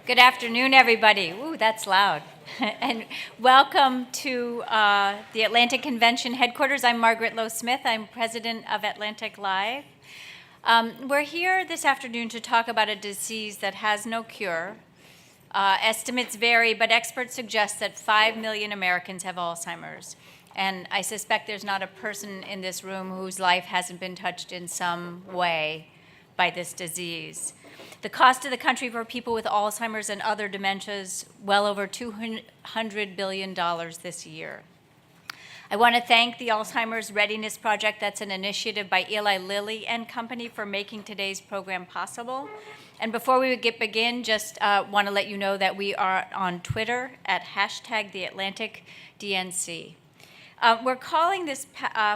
Good afternoon, everybody. Ooh, that's loud. And welcome to the Atlantic Convention headquarters. I'm Margaret Lowe-Smith. I'm president of Atlantic Live. We're here this afternoon to talk about a disease that has no cure. Estimates vary, but experts suggest that 5 million Americans have Alzheimer's. And I suspect there's not a person in this room whose life hasn't been touched in some way by this disease. The cost to the country for people with Alzheimer's and other dementias, well over $200 billion this year. I want to thank the Alzheimer's Readiness Project. That's an initiative by Eli Lilly and Company for making today's program possible. And before we begin, just want to let you know that we are on Twitter at #TheAtlanticDNC. We're calling this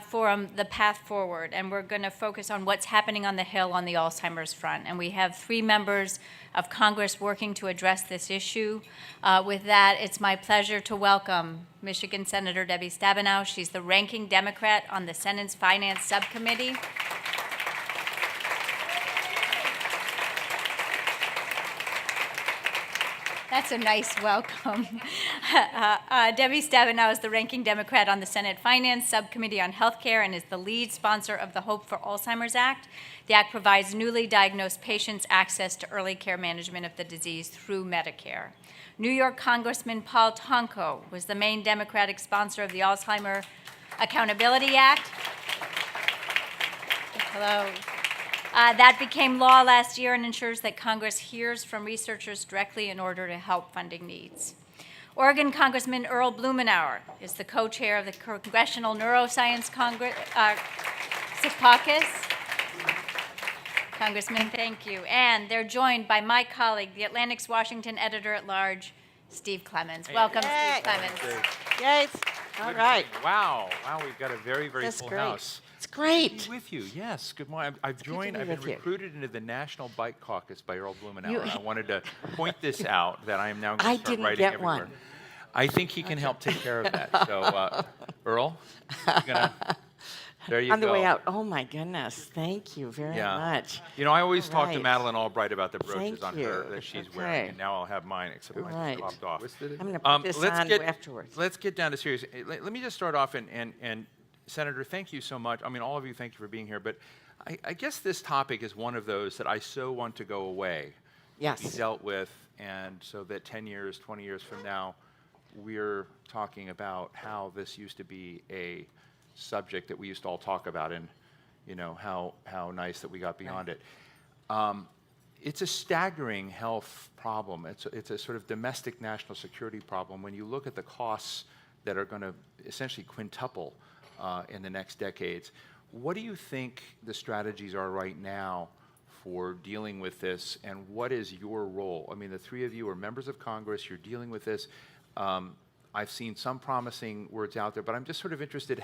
forum The Path Forward, and we're going to focus on what's happening on the Hill on the Alzheimer's front. And we have 3 members of Congress working to address this issue. With that, it's my pleasure to welcome Michigan Senator Debbie Stabenow. She's the ranking Democrat on the Senate's Finance Subcommittee. That's a nice welcome. Debbie Stabenow is the ranking Democrat on the Senate Finance Subcommittee on Healthcare and is the lead sponsor of the Hope for Alzheimer's Act. The act provides newly diagnosed patients access to early care management of the disease through Medicare. New York Congressman Paul Tonko was the main Democratic sponsor of the Alzheimer Accountability Act. Hello. That became law last year and ensures that Congress hears from researchers directly in order to help funding needs. Oregon Congressman Earl Blumenauer is the co-chair of the Congressional Neuroscience Caucus. Congressman, thank you. And they're joined by my colleague, the Atlantic's Washington editor-at-large, Steve Clemons. Welcome, Yay. Steve Clemons. Yay. All right. Wow, we've got a very, very That's full great. house. It's great. Good to be with you, yes. Good morning. I've been with you. recruited into the National Bike Caucus by Earl Blumenauer. I wanted to point this out that I am now going to start writing get everywhere. one. I think he can help take care of that. So, Earl, there you go. On the way out. Oh, my goodness. Thank you very much. You know, I always All talk to right. Madeline Albright about the brooches Thank on you. her that she's wearing, Okay. and now I'll have mine, except All mine right. popped off. I'm going to put this on afterwards. Let's get down to serious. Let me just start off, and Senator, thank you so much. I mean, all of you, thank you for being here. But I guess this topic is one of those that I so want to go away, Yes. be dealt with, and so that 10 years, 20 years from now, we're talking about how this used to be a subject that we used to all talk about, and you know how nice that we got beyond it. It's a staggering health problem. It's a sort of domestic national security problem when you look at the costs that are going to essentially quintuple in the next decades. What do you think the strategies are right now for dealing with this, and what is your role? I mean, the 3 of you are members of Congress. You're dealing with this. I've seen some promising words out there, but I'm just sort of interested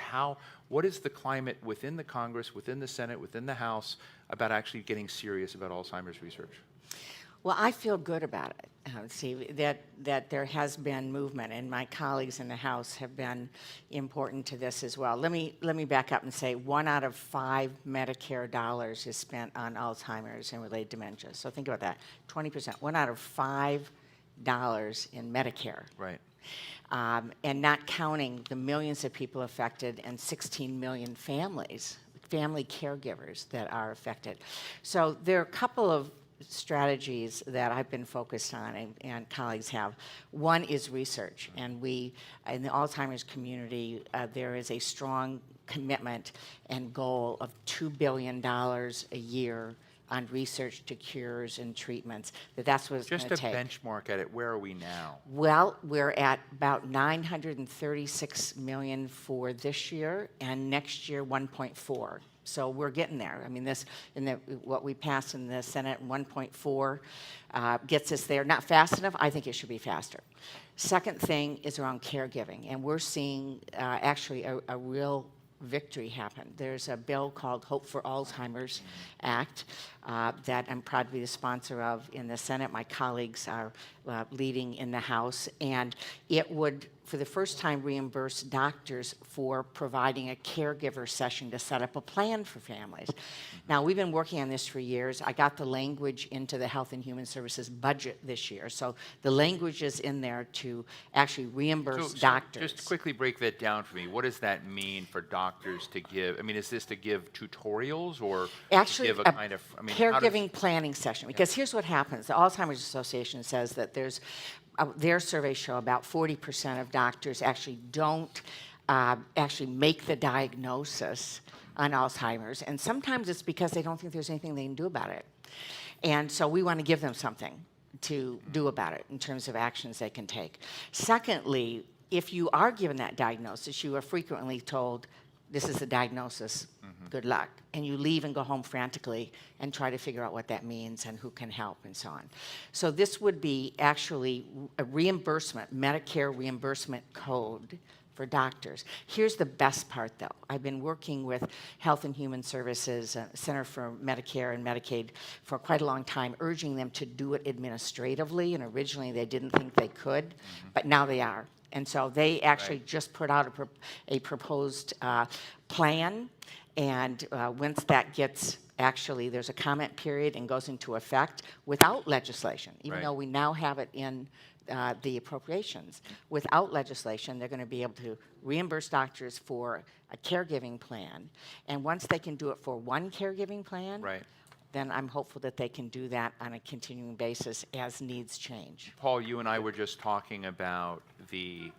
what is the climate within the Congress, within the Senate, within the House about actually getting serious about Alzheimer's research? Well, I feel good about it, Steve, that there has been movement, and my colleagues in the House have been important to this as well. Let me back up and say 1 out of 5 Medicare dollars is spent on Alzheimer's and related dementia. So think about that, 20%, 1 out of 5 dollars in Medicare. Right. And not counting the millions of people affected and 16 million family caregivers that are affected. So there are a couple of strategies that I've been focused on and colleagues have. One is research, and we, in the Alzheimer's community, there is a strong commitment and goal of $2 billion a year on research to cures and treatments, that's what it's going to take. Just to benchmark at it, where are we now? Well, we're at about $936 million for this year, and next year 1.4. So we're getting there. I mean, what we passed in the Senate, 1.4, gets us there. Not fast enough. I think it should be faster. Second thing is around caregiving, and we're seeing actually a real victory happen. There's a bill called Hope for Alzheimer's Act that I'm proud to be the sponsor of in the Senate. My colleagues are leading in the House, and it would, for the first time, reimburse doctors for providing a caregiver session to set up a plan for families. Now, we've been working on this for years. I got the language into the Health and Human Services budget this year, so the language is in there to actually reimburse doctors. Just quickly break that down for me. What does that mean for doctors to give? I mean, is this to give tutorials or Actually, to give a kind of, I mean, how does- caregiving planning session, because here's what happens. The Alzheimer's Association says that there's, their surveys show about 40% of doctors actually don't actually make the diagnosis on Alzheimer's, and sometimes it's because they don't think there's anything they can do about it. And so we want to give them something to do about it in terms of actions they can take. Secondly, if you are given that diagnosis, you are frequently told, this is the diagnosis, good luck. And you leave and go home frantically and try to figure out what that means and who can help and so on. So this would be actually a reimbursement, Medicare reimbursement code for doctors. Here's the best part, though. I've been working with Health and Human Services, Center for Medicare and Medicaid, for quite a long time, urging them to do it administratively, and originally they didn't think they could, but now they are. And so they actually just put out a proposed plan, and once that gets, actually, there's a comment period and goes into effect without legislation, even though we now have it in the appropriations. Without legislation, they're going to be able to reimburse doctors for a caregiving plan, and once they can do it for one caregiving plan, then I'm hopeful that they can do that on a continuing basis as needs change. Paul, you and I were just talking about the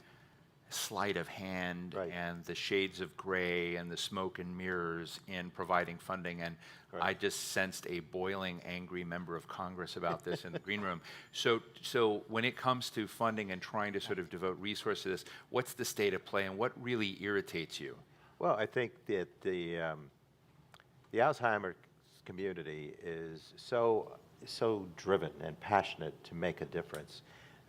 sleight of hand and the shades of gray and the smoke and mirrors in providing funding, and I just sensed a boiling, angry member of Congress about this in the green room. So when it comes to funding and trying to sort of devote resources to this, what's the state of play and what really irritates you? Well, I think that the Alzheimer community is so driven and passionate to make a difference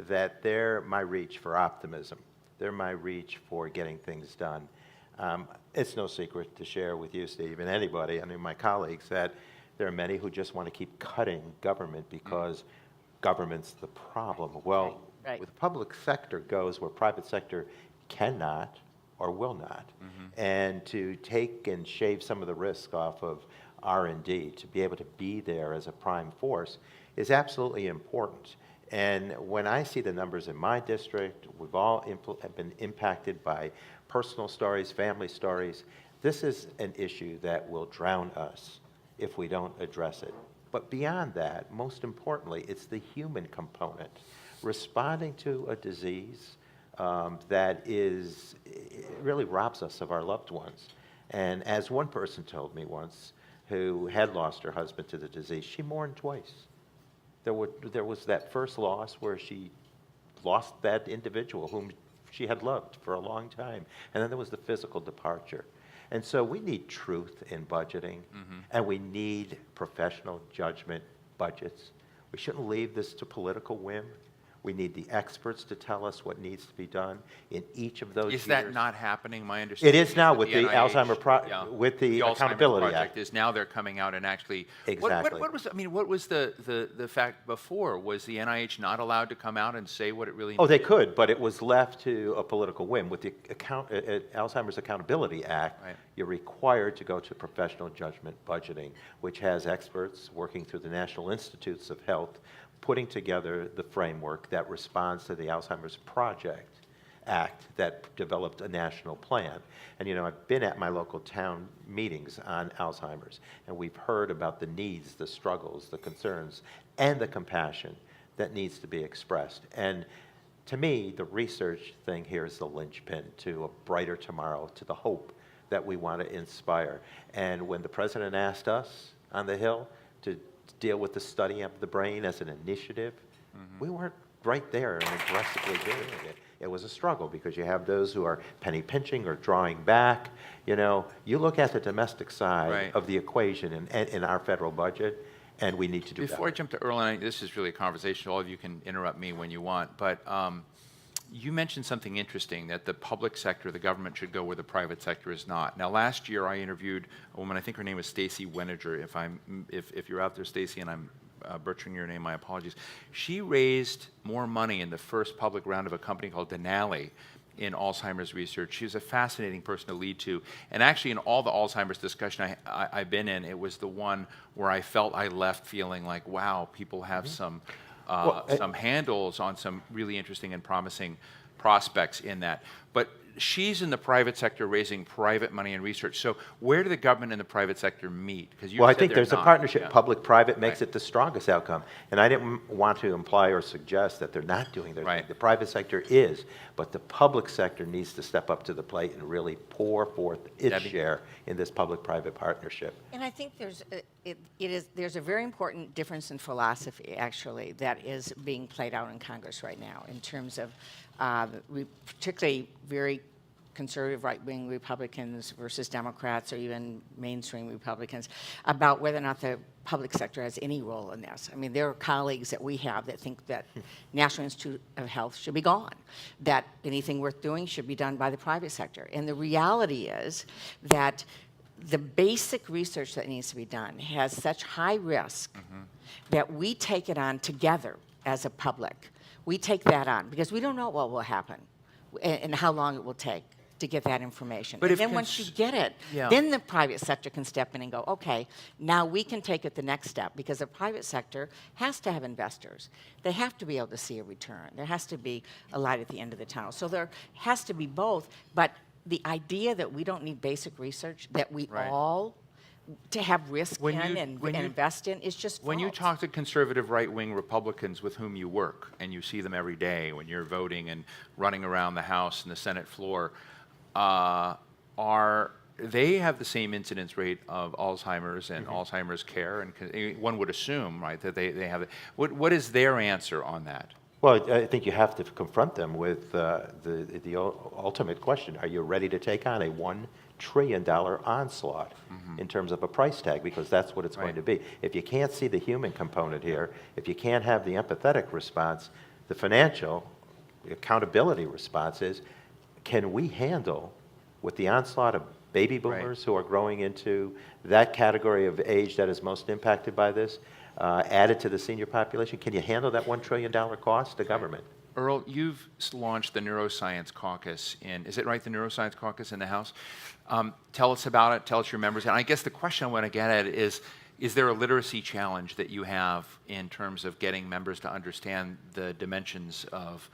that they're my reach for optimism. They're my reach for getting things done. It's no secret to share with you, Steve, and anybody, I mean my colleagues, that there are many who just want to keep cutting government because government's the problem. Well, with the public sector goes where private sector cannot or will not. And to take and shave some of the risk off of R&D, to be able to be there as a prime force, is absolutely important. And when I see the numbers in my district, we've all have been impacted by personal stories, family stories. This is an issue that will drown us if we don't address it. But beyond that, most importantly, it's the human component. Responding to a disease that really robs us of our loved ones. And as one person told me once, who had lost her husband to the disease, she mourned twice. There was that first loss where she lost that individual whom she had loved for a long time. And then there was the physical departure. And so we need truth in budgeting, and we need professional judgment budgets. We shouldn't leave this to political whim. We need the experts to tell us what needs to be done in each of those years. Is that not happening? My understanding It is now with the NIH, Alzheimer with the Accountability Alzheimer's Project Act. is now they're coming out and actually Exactly. What was what was the fact before? Was the NIH not allowed to come out and say what it really? Oh, they could, but it was left to a political whim. With the Alzheimer's Accountability Act, you're required to go to professional judgment budgeting, which has experts working through the National Institutes of Health, putting together the framework that responds to the Alzheimer's Project Act that developed a national plan. And you know, I've been at my local town meetings on Alzheimer's, and we've heard about the needs, the struggles, the concerns, and the compassion that needs to be expressed. And to me, the research thing here is the linchpin to a brighter tomorrow, to the hope that we want to inspire. And when the president asked us on the Hill to deal with the study of the brain as an initiative, we weren't right there and aggressively doing it. It was a struggle because you have those who are penny pinching or drawing back. You know, you look at the domestic side of the equation in our federal budget, and we need to do Before I better. jump to Earl, and this is really a conversation, all of you can interrupt me when you want, but you mentioned something interesting, that the public sector, the government, should go where the private sector is not. Now, last year I interviewed a woman, I think her name was Stacy Weniger. If you're out there, Stacy, and I'm butchering your name, my apologies. She raised more money in the first public round of a company called Denali in Alzheimer's research. She was a fascinating person to lead to. And actually, in all the Alzheimer's discussion I've been in, it was the one where I felt I left feeling like, wow, people have some handles on some really interesting and promising prospects in that. But she's in the private sector raising private money in research. So where do the government and the private sector meet? Because Well, I think there's a partnership. Public-private makes it the strongest outcome. And I didn't want to imply or suggest that they're not doing their thing. The private sector is, but the public sector needs to step up to the plate and really pour forth its share in this public-private partnership. And I think there's a very important difference in philosophy, actually, that is being played out in Congress right now in terms of particularly very conservative right-wing Republicans versus Democrats or even mainstream Republicans about whether or not the public sector has any role in this. I mean, there are colleagues that we have that think that National Institute of Health should be gone, that anything worth doing should be done by the private sector. And the reality is that the basic research that needs to be done has such high risk that we take it on together as a public. We take that on because we don't know what will happen and how long it will take to get that information. But then once you get it, then the private sector can step in and go, okay, now we can take it the next step, because the private sector has to have investors. They have to be able to see a return. There has to be a light at the end of the tunnel. So there has to be both, but the idea that we don't need basic research, that we all to have risk and invest in, is just false. When you talk to conservative right-wing Republicans with whom you work, and you see them every day when you're voting and running around the House and the Senate floor, they have the same incidence rate of Alzheimer's and Alzheimer's care, and one would assume, right, that they have it. What is their answer on that? Well, I think you have to confront them with the ultimate question: are you ready to take on a $1 trillion onslaught in terms of a price tag? Because that's what it's going to be. If you can't see the human component here, if you can't have the empathetic response, the financial accountability response is, can we handle, with the onslaught of baby boomers who are growing into that category of age that is most impacted by this, added to the senior population, can you handle that $1 trillion cost to government? Earl, you've launched the Neuroscience Caucus is it right, the Neuroscience Caucus in the House? Tell us about it, tell us your members. And I guess the question I want to get at is there a literacy challenge that you have in terms of getting members to understand the dimensions of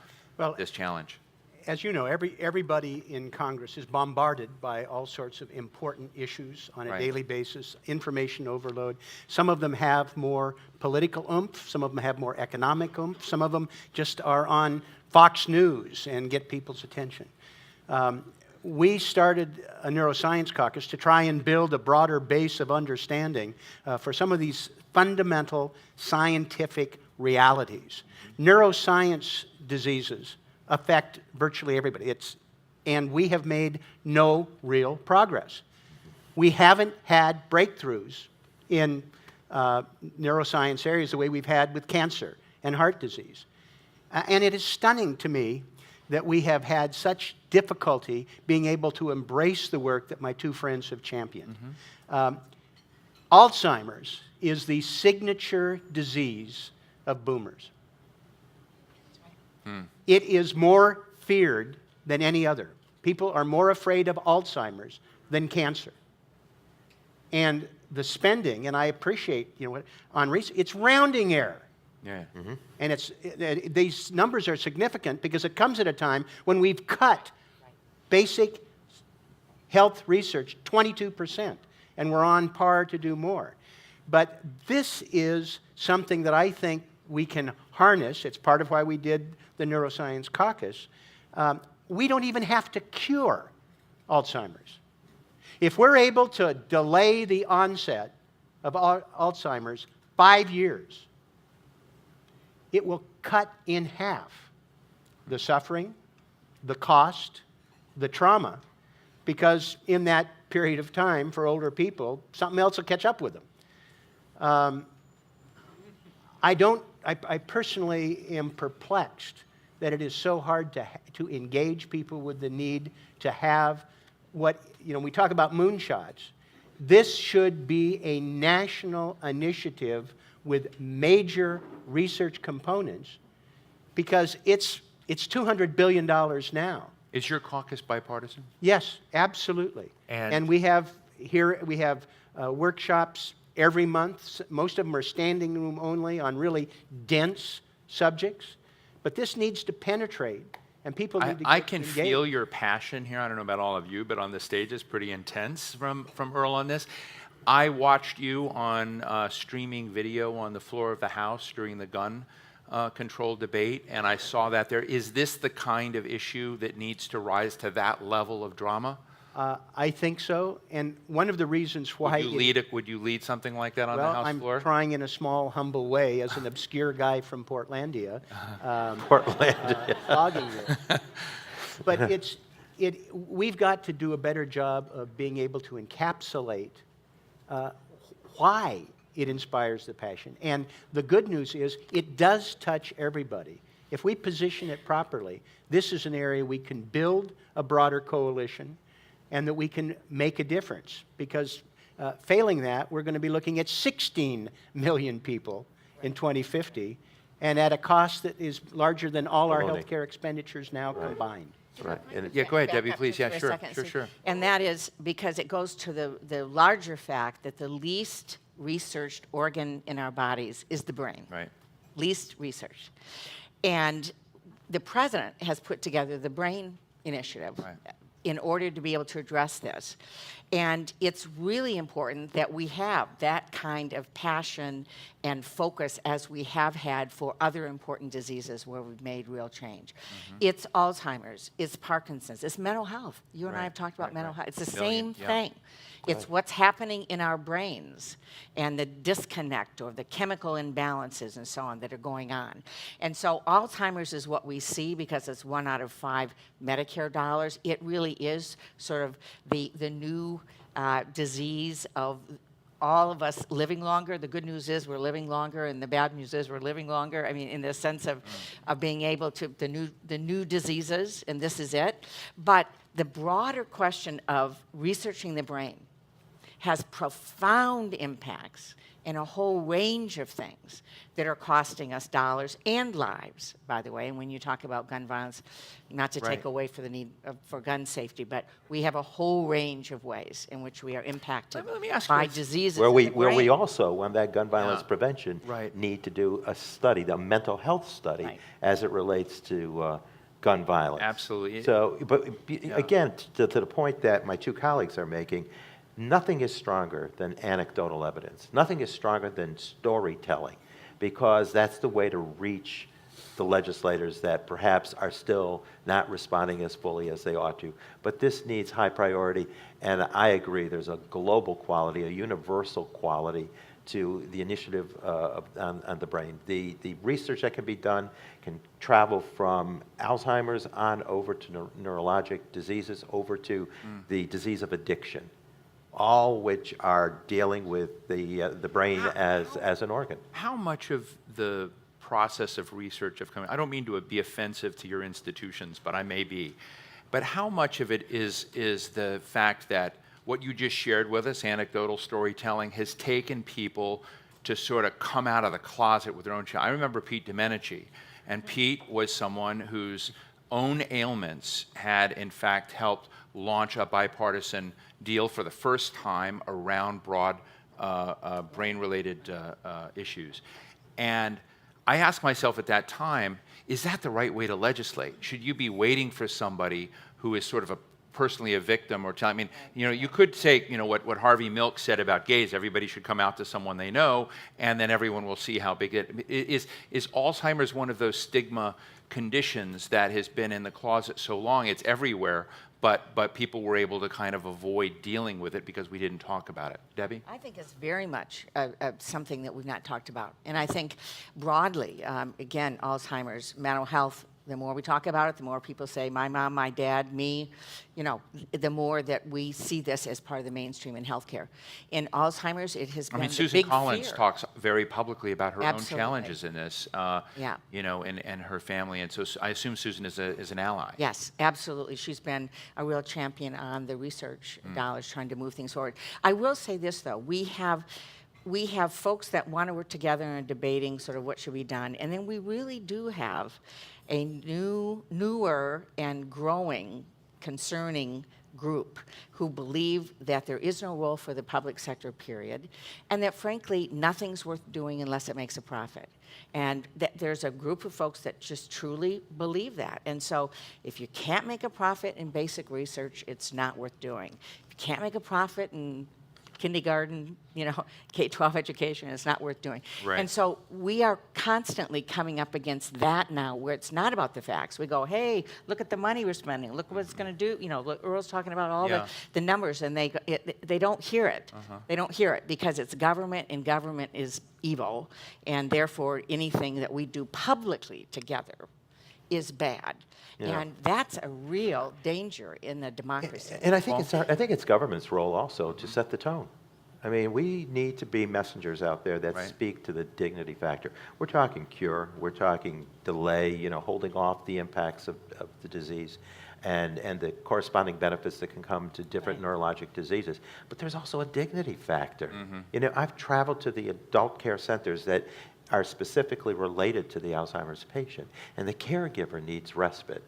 this challenge? As you know, everybody in Congress is bombarded by all sorts of important issues on a daily basis, information overload. Some of them have more political oomph, some of them have more economic oomph, some of them just are on Fox News and get people's attention. We started a Neuroscience Caucus to try and build a broader base of understanding for some of these fundamental scientific realities. Neuroscience diseases affect virtually everybody. And we have made no real progress. We haven't had breakthroughs in neuroscience areas the way we've had with cancer and heart disease. And it is stunning to me that we have had such difficulty being able to embrace the work that my two friends have championed. Alzheimer's is the signature disease of boomers. It is more feared than any other. People are more afraid of Alzheimer's than cancer. And the spending, and I appreciate, on research, it's rounding error. And these numbers are significant because it comes at a time when we've cut basic health research 22%, and we're on par to do more. But this is something that I think we can harness. It's part of why we did the Neuroscience Caucus. We don't even have to cure Alzheimer's. If we're able to delay the onset of Alzheimer's 5 years, it will cut in half the suffering, the cost, the trauma, because in that period of time for older people, something else will catch up with them. I personally am perplexed that it is so hard to engage people with the need to have what, we talk about moonshots. This should be a national initiative with major research components because it's $200 billion now. Is your caucus bipartisan? Yes, absolutely. And we have workshops every month. Most of them are standing room only on really dense subjects. But this needs to penetrate, and people need to get I can engaged. feel your passion here. I don't know about all of you, but on the stage it's pretty intense from Earl on this. I watched you on streaming video on the floor of the House during the gun control debate, and I saw that there. Is this the kind of issue that needs to rise to that level of drama? I think so, and one of the reasons why... Would you lead something like that on the House I'm floor? Well, I'm trying in a small, humble way as an obscure guy from Portlandia. Flogging you. But we've got to do a better job of being able to encapsulate why it inspires the passion. And the good news is it does touch everybody. If we position it properly, this is an area we can build a broader coalition and that we can make a difference. Because failing that, we're going to be looking at 16 million people in 2050 and at a cost that is larger than all our health care expenditures now combined. Right. And Yeah, go ahead, Back Debbie, up please. just Yeah, for a sure, second. sure, So- sure. And that is because it goes to the larger fact that the least researched organ in our bodies is the brain. Right. Least researched. And the president has put together the Brain Initiative Right. in order to be able to address this. And it's really important that we have that kind of passion and focus as we have had for other important diseases where we've made real change. It's Alzheimer's, it's Parkinson's, it's mental health. You and I Right, have talked about right, mental right. health. It's the Million, same yeah. thing. It's what's happening in our brains and the disconnect or the chemical imbalances and so on that are going on. And so Alzheimer's is what we see because it's 1 out of 5 Medicare dollars. It really is sort of the new disease of all of us living longer. The good news is we're living longer, and the bad news is we're living longer. I mean, in the sense of being able to, the new diseases, and this is it. But the broader question of researching the brain has profound impacts in a whole range of things that are costing us dollars and lives, by the way. And when you talk about gun violence, not to Right. take away for the need for gun safety, but we have a whole range of ways in which we are impacted Let me ask by you- diseases Where in we, the where we brain. also, on that gun violence Yeah. prevention, Right. need to do a study, a mental health study, Right. as it relates to gun violence. Absolutely. So, again, to the point that my two colleagues are making, nothing is stronger than anecdotal evidence. Nothing is stronger than storytelling, because that's the way to reach the legislators that perhaps are still not responding as fully as they ought to. But this needs high priority, and I agree, there's a global quality, a universal quality to the initiative on the brain. The research that can be done can travel from Alzheimer's on over to neurologic diseases, over to the disease of addiction, all which are dealing with the brain as an organ. How much of the process of research of coming, I don't mean to be offensive to your institutions, but I may be, but how much of it is the fact that what you just shared with us, anecdotal storytelling, has taken people to sort of come out of the closet with their own child? I remember Pete Domenici, and Pete was someone whose own ailments had in fact helped launch a bipartisan deal for the first time around broad brain-related issues. And I asked myself at that time, is that the right way to legislate? Should you be waiting for somebody who is sort of personally a victim or telling, I mean, you could say, what Harvey Milk said about gays, everybody should come out to someone they know, and then everyone will see how big it is. Is Alzheimer's one of those stigma conditions that has been in the closet so long? It's everywhere, but people were able to kind of avoid dealing with it because we didn't talk about it. Debbie? I think it's very much something that we've not talked about. And I think broadly, again, Alzheimer's, mental health, the more we talk about it, the more people say, my mom, my dad, me, the more that we see this as part of the mainstream in healthcare. In Alzheimer's, it has been the Susan big Collins fear. talks very publicly about her Absolutely. own challenges in this, Yeah. and her family. And so I assume Susan is an ally. Yes, absolutely. She's been a real champion on the research dollars trying to move things forward. I will say this, though. We have we have folks that want to work together and are debating sort of what should be done. And then we really do have a newer and growing, concerning group who believe that there is no role for the public sector, period, and that frankly, nothing's worth doing unless it makes a profit. And there's a group of folks that just truly believe that. And so if you can't make a profit in basic research, it's not worth doing. If you can't make a profit in kindergarten, K-12 education, it's not worth doing. Right. And so we are constantly coming up against that now, where it's not about the facts. We go, hey, look at the money we're spending. Look what it's going to do. Look, Earl's talking about all the numbers, and they don't hear it. They don't hear it because it's government, and government is evil, and therefore anything that we do publicly together is bad. Yeah. And that's a real danger in the democracy. And I think it's government's role also to set the tone. I mean, we need to be messengers out there that speak to the dignity factor. We're talking cure, we're talking delay, holding off the impacts of the disease and the corresponding benefits that can come to different neurologic diseases. But there's also a dignity factor. I've traveled to the adult care centers that are specifically related to the Alzheimer's patient, and the caregiver needs respite.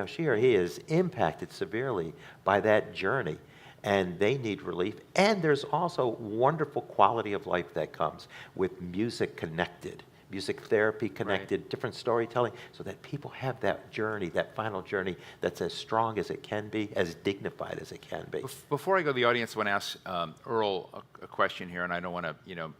She or he is impacted severely by that journey, and they need relief. And there's also wonderful quality of life that comes with music therapy connected, different storytelling, so that people have that journey, that final journey that's as strong as it can be, as dignified as it can be. Before I go to the audience, I want to ask Earl a question here, and I don't want to,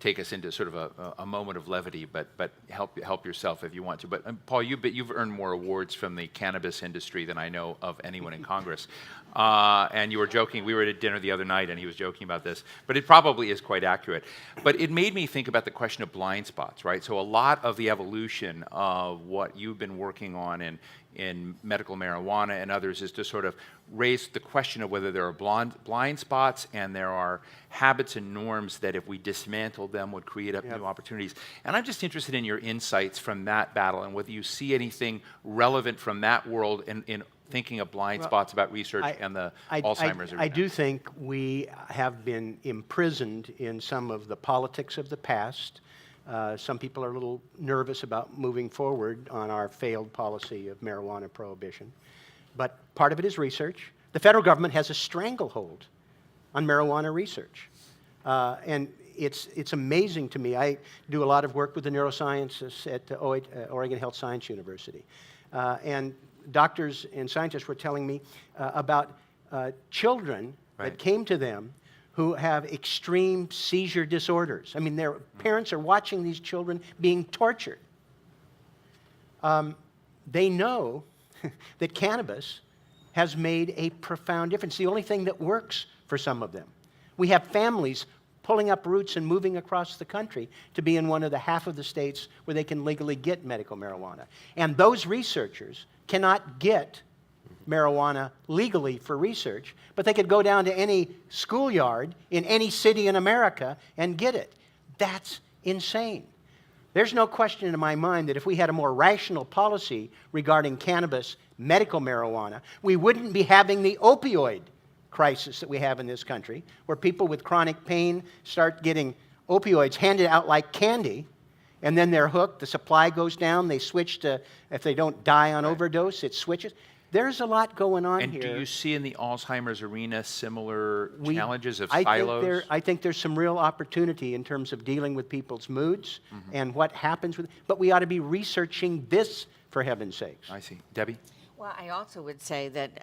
take us into sort of a moment of levity, but help yourself if you want to. But Paul, you've earned more awards from the cannabis industry than I know of anyone in Congress. And you were joking. We were at a dinner the other night, and he was joking about this. But it probably is quite accurate. But it made me think about the question of blind spots, right? So a lot of the evolution of what you've been working on in medical marijuana and others is to sort of raise the question of whether there are blind spots and there are habits and norms that if we dismantled them would create up new opportunities. And I'm just interested in your insights from that battle and whether you see anything relevant from that world in thinking of blind spots about research and the Alzheimer's arena. I do think we have been imprisoned in some of the politics of the past. Some people are a little nervous about moving forward on our failed policy of marijuana prohibition. But part of it is research. The federal government has a stranglehold on marijuana research. And it's amazing to me. I do a lot of work with the neuroscientists at Oregon Health Science University. And doctors and scientists were telling me about children that came to them who have extreme seizure disorders. I mean, their parents are watching these children being tortured. They know that cannabis has made a profound difference. The only thing that works for some of them. We have families pulling up roots and moving across the country to be in one of the half of the states where they can legally get medical marijuana. And those researchers cannot get marijuana legally for research, but they could go down to any schoolyard in any city in America and get it. That's insane. There's no question in my mind that if we had a more rational policy regarding cannabis, medical marijuana, we wouldn't be having the opioid crisis that we have in this country, where people with chronic pain start getting opioids handed out like candy, and then they're hooked, the supply goes down, they switch to, if they don't die on overdose, it switches. There's a lot going on here. And do you see in the Alzheimer's arena similar challenges of silos? I think there's some real opportunity in terms of dealing with people's moods and what happens with, but we ought to be researching this, for heaven's sakes. I see. Debbie? Well, I also would say that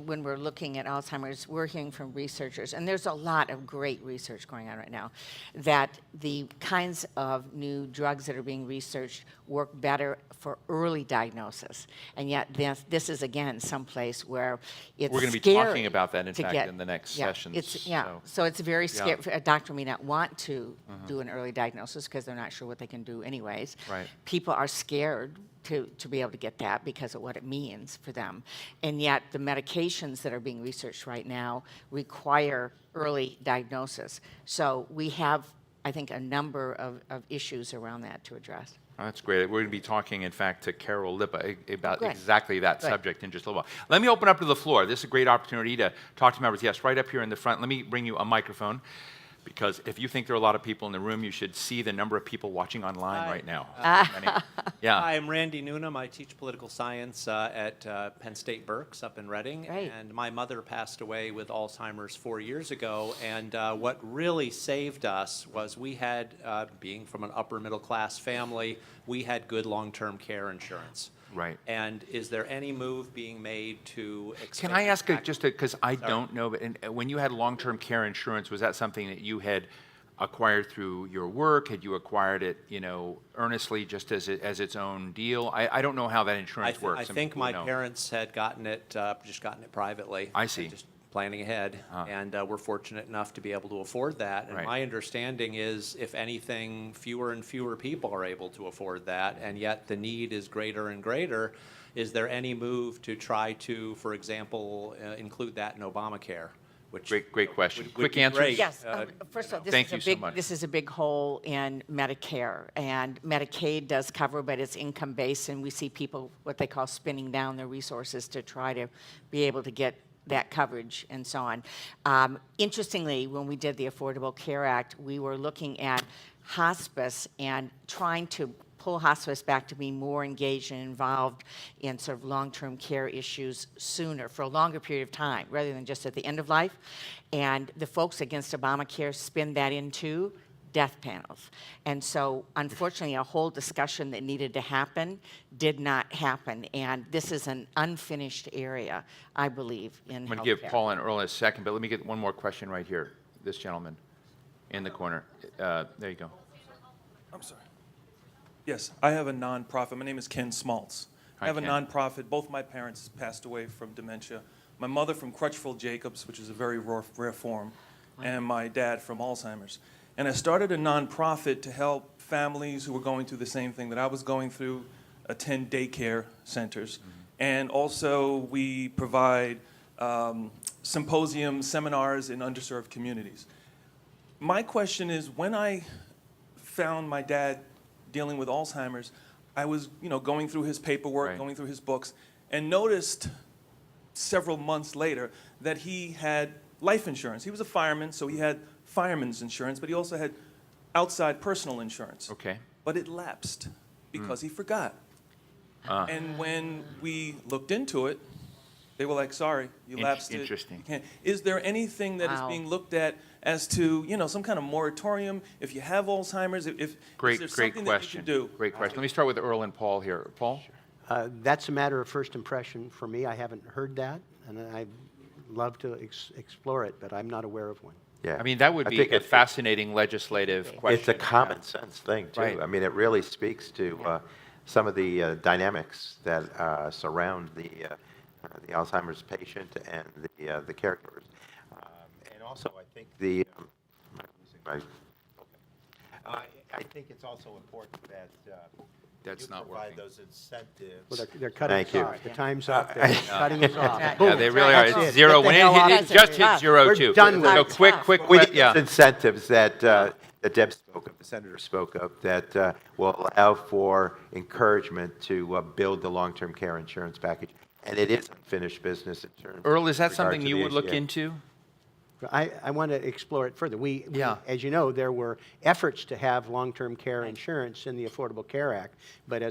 when we're looking at Alzheimer's, we're hearing from researchers, and there's a lot of great research going on right now, that the kinds of new drugs that are being researched work better for early diagnosis. And yet this is, again, someplace where it's We're going to be talking about that, in fact, in the next sessions. So it's very scary. A doctor may not want to do an early diagnosis because they're not sure what they can do anyways. Right. People are scared to be able to get that because of what it means for them. And yet the medications that are being researched right now require early diagnosis. So we have, I think, a number of issues around that to address. Oh, that's great. We're going to be talking, in fact, to Carol Lippa about exactly that subject in just a little while. Let me open up to the floor. This is a great opportunity to talk to members. Yes, right up here in the front. Let me bring you a microphone, because if you think there are a lot of people in the room, you should see the number of people watching online Hi. right now. Ah. Yeah. Hi, I'm Randy Noonan. I teach political science at Penn State Berks up in Reading. Great. And my mother passed away with Alzheimer's 4 years ago. And what really saved us was we had, being from an upper middle class family, we had good long-term care insurance. Right. And is there any move being made to Can I ask, expand- just because I don't know, but when you had long-term care insurance, was that something that you had acquired through your work? Had you acquired it, earnestly just as its own deal? I don't know how that insurance works. I Some think people my know. parents had gotten it, just gotten it privately. I see. Just planning ahead, and we're fortunate enough to be able to afford that. And Right. my understanding is, if anything, fewer and fewer people are able to afford that, and yet the need is greater and greater. Is there any move to try to, for example, include that in Obamacare? Which Great question. would Quick be answers? great. Yes, first of all, Thank you so much. this is a big hole in Medicare, and Medicaid does cover, but it's income-based, and we see people, what they call spinning down their resources to try to be able to get that coverage and so on. Interestingly, when we did the Affordable Care Act, we were looking at hospice and trying to pull hospice back to be more engaged and involved in sort of long-term care issues sooner, for a longer period of time, rather than just at the end of life. And the folks against Obamacare spin that into death panels. And so, unfortunately, a whole discussion that needed to happen did not happen. And this is an unfinished area, I believe, in I'm going to give healthcare. Paul and Earl a second, but let me get one more question right here. This gentleman in the corner. There you go. I'm sorry. Yes, I have a nonprofit. My name is Ken Smaltz. Hi, I have Ken. a nonprofit. Both my parents passed away from dementia. My mother from Crutchfield-Jacobs, which is a very rare form, and my dad from Alzheimer's. And I started a nonprofit to help families who were going through the same thing that I was going through, attend daycare centers. And also we provide symposiums, seminars in underserved communities. My question is, when I found my dad dealing with Alzheimer's, I was, going through his paperwork, Right. going through his books, and noticed several months later that he had life insurance. He was a fireman, so he had fireman's insurance, but he also had outside personal insurance. Okay. But it lapsed because he forgot. And when we looked into it, they were like, sorry, you lapsed it. Interesting. You can't. Is there anything that is Wow. being looked at as to, some kind of moratorium if you have Alzheimer's? If Great is there question. something that you can do? Great question. Let me start with Earl and Paul here. Paul? That's a matter of first impression for me. I haven't heard that, and I'd love to explore it, but I'm not aware of one. Yeah. I mean, that would I be think a it's- fascinating legislative question. It's a common sense thing, too. Right. I mean, it really speaks to some of the dynamics that surround the Alzheimer's patient and the caregivers. And also, I think am I losing my- okay. I think it's also important that That's you not provide working. those incentives. Well, they're cutting Thank us you. off. The time's up. They're cutting us off. Yeah, Boom. they really are. That's It's it. zero. Get When the hell off. it just hit We're zero, too. done with So it. quick, We need yeah. those incentives that Deb spoke of, the senator spoke of, that will allow for encouragement to build the long-term care insurance package. And it is unfinished business in terms. Earl, is that regard something to you the would look ACA. into? I want to explore it further. Yeah. As you know, there were efforts to have long-term care insurance in the Affordable Care Act, but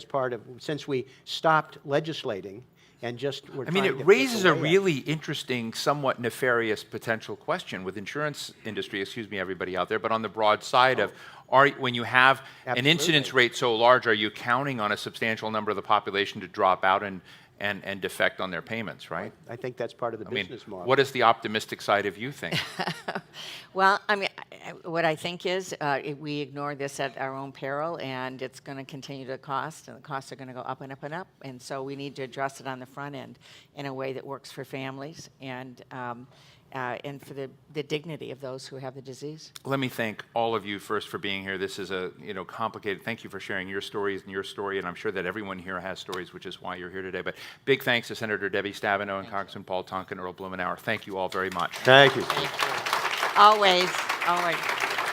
since we stopped legislating and just were I mean, trying it to pick raises a away at- really interesting, somewhat nefarious potential question with insurance industry, excuse me, everybody out there, but on the broad side of, when you have an incidence Absolutely. rate so large, are you counting on a substantial number of the population to drop out and defect on their payments, right? I think that's part of the I mean, business model. what does the optimistic side of you think? Well, I mean, what I think is we ignore this at our own peril, and it's going to continue to cost, and the costs are going to go up and up and up. And so we need to address it on the front end in a way that works for families and for the dignity of those who have the disease. Let me thank all of you first for being here. This is a complicated. Thank you for sharing your stories and your story, and I'm sure that everyone here has stories, which is why you're here today. But big thanks to Senator Debbie Stabenow and Congressman Paul Tonkin, Earl Blumenauer. Thank you all very much. Thank you. Always, always.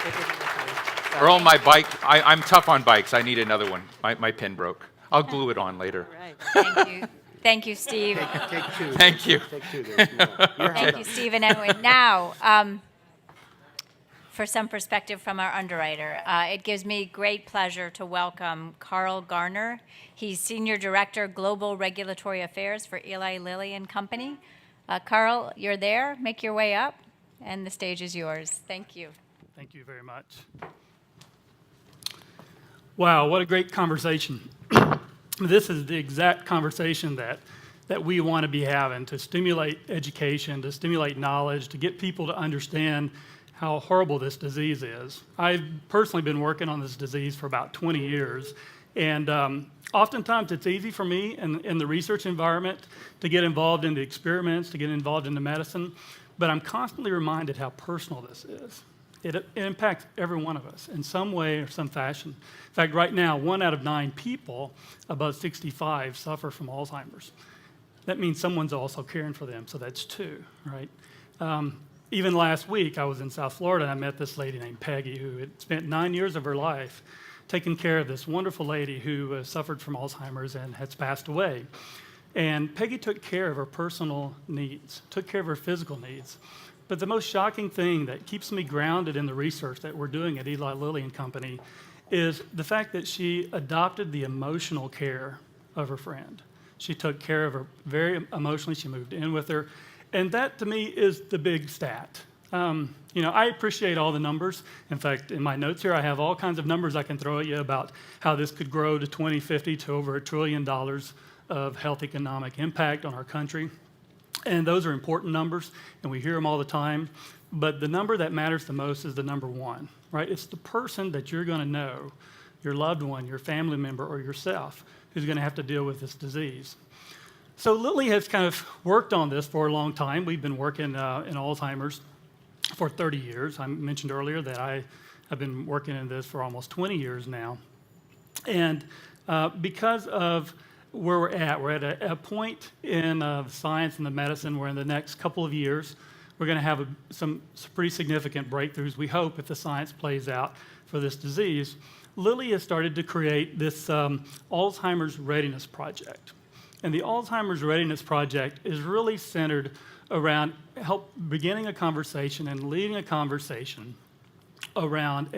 Good to be with you. So- Earl, my bike. I'm tough on bikes. I need another one. My pin broke. I'll glue it on later. Right. Thank you. Thank you, Steve. Take two. Thank you. Take two. There's more. You're Thank you, Steve and Edwin. Now, for some perspective from our underwriter. It gives me great pleasure to welcome Carl Garner. He's Senior Director, Global Regulatory Affairs for Eli Lilly and Company. Carl, you're there. Make your way up, and the stage is yours. Thank you. Thank you very much. Wow, what a great conversation. This is the exact conversation that we want to be having, to stimulate education, to stimulate knowledge, to get people to understand how horrible this disease is. I've personally been working on this disease for about 20 years, and oftentimes it's easy for me in the research environment to get involved in the experiments, to get involved in the medicine, but I'm constantly reminded how personal this is. It impacts every one of us in some way or some fashion. In fact, right now, 1 out of 9 people above 65 suffer from Alzheimer's. That means someone's also caring for them, so that's 2, right? Even last week, I was in South Florida, and I met this lady named Peggy, who had spent 9 years of her life taking care of this wonderful lady who suffered from Alzheimer's and has passed away. And Peggy took care of her personal needs, took care of her physical needs. But the most shocking thing that keeps me grounded in the research that we're doing at Eli Lilly and Company is the fact that she adopted the emotional care of her friend. She took care of her very emotionally. She moved in with her. And that, to me, is the big stat. I appreciate all the numbers. In fact, in my notes here, I have all kinds of numbers I can throw at you about how this could grow to 2050 to over $1 trillion of health economic impact on our country. And those are important numbers, and we hear them all the time. But the number that matters the most is the number 1, right? It's the person that you're going to know, your loved one, your family member, or yourself, who's going to have to deal with this disease. So Lilly has kind of worked on this for a long time. We've been working in Alzheimer's for 30 years. I mentioned earlier that I have been working in this for almost 20 years now. And because of where we're at a point in science and the medicine where in the next couple of years, we're going to have some pretty significant breakthroughs, we hope, if the science plays out for this disease. Lilly has started to create this Alzheimer's Readiness Project. And the Alzheimer's Readiness Project is really centered around beginning a conversation and leading a conversation around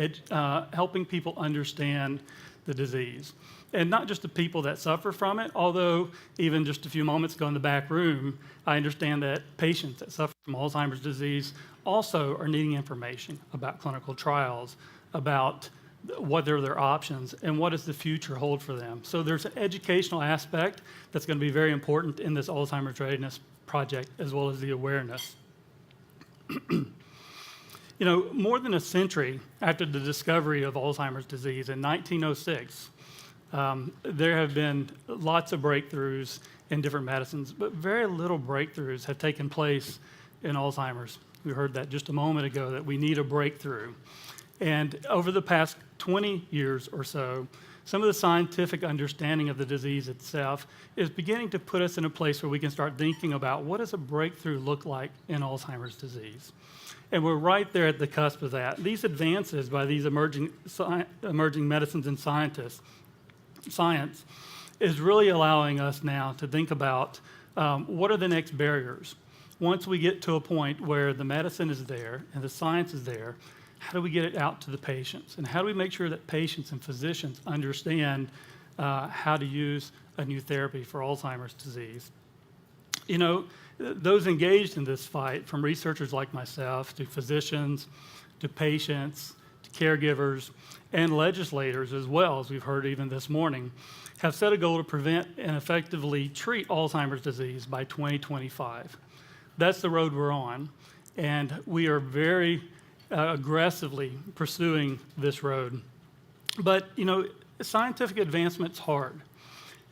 helping people understand the disease. And not just the people that suffer from it, although even just a few moments ago in the back room, I understand that patients that suffer from Alzheimer's disease also are needing information about clinical trials, about what are their options, and what does the future hold for them. So there's an educational aspect that's going to be very important in this Alzheimer's Readiness Project, as well as the awareness. More than a century after the discovery of Alzheimer's disease in 1906, there have been lots of breakthroughs in different medicines, but very little breakthroughs have taken place in Alzheimer's. We heard that just a moment ago, that we need a breakthrough. And over the past 20 years or so, some of the scientific understanding of the disease itself is beginning to put us in a place where we can start thinking about what does a breakthrough look like in Alzheimer's disease. And we're right there at the cusp of that. These advances by these emerging medicines and science is really allowing us now to think about what are the next barriers. Once we get to a point where the medicine is there and the science is there, how do we get it out to the patients? And how do we make sure that patients and physicians understand how to use a new therapy for Alzheimer's disease? Those engaged in this fight, from researchers like myself to physicians to patients to caregivers and legislators as well, as we've heard even this morning, have set a goal to prevent and effectively treat Alzheimer's disease by 2025. That's the road we're on, and we are very aggressively pursuing this road. But, scientific advancement's hard,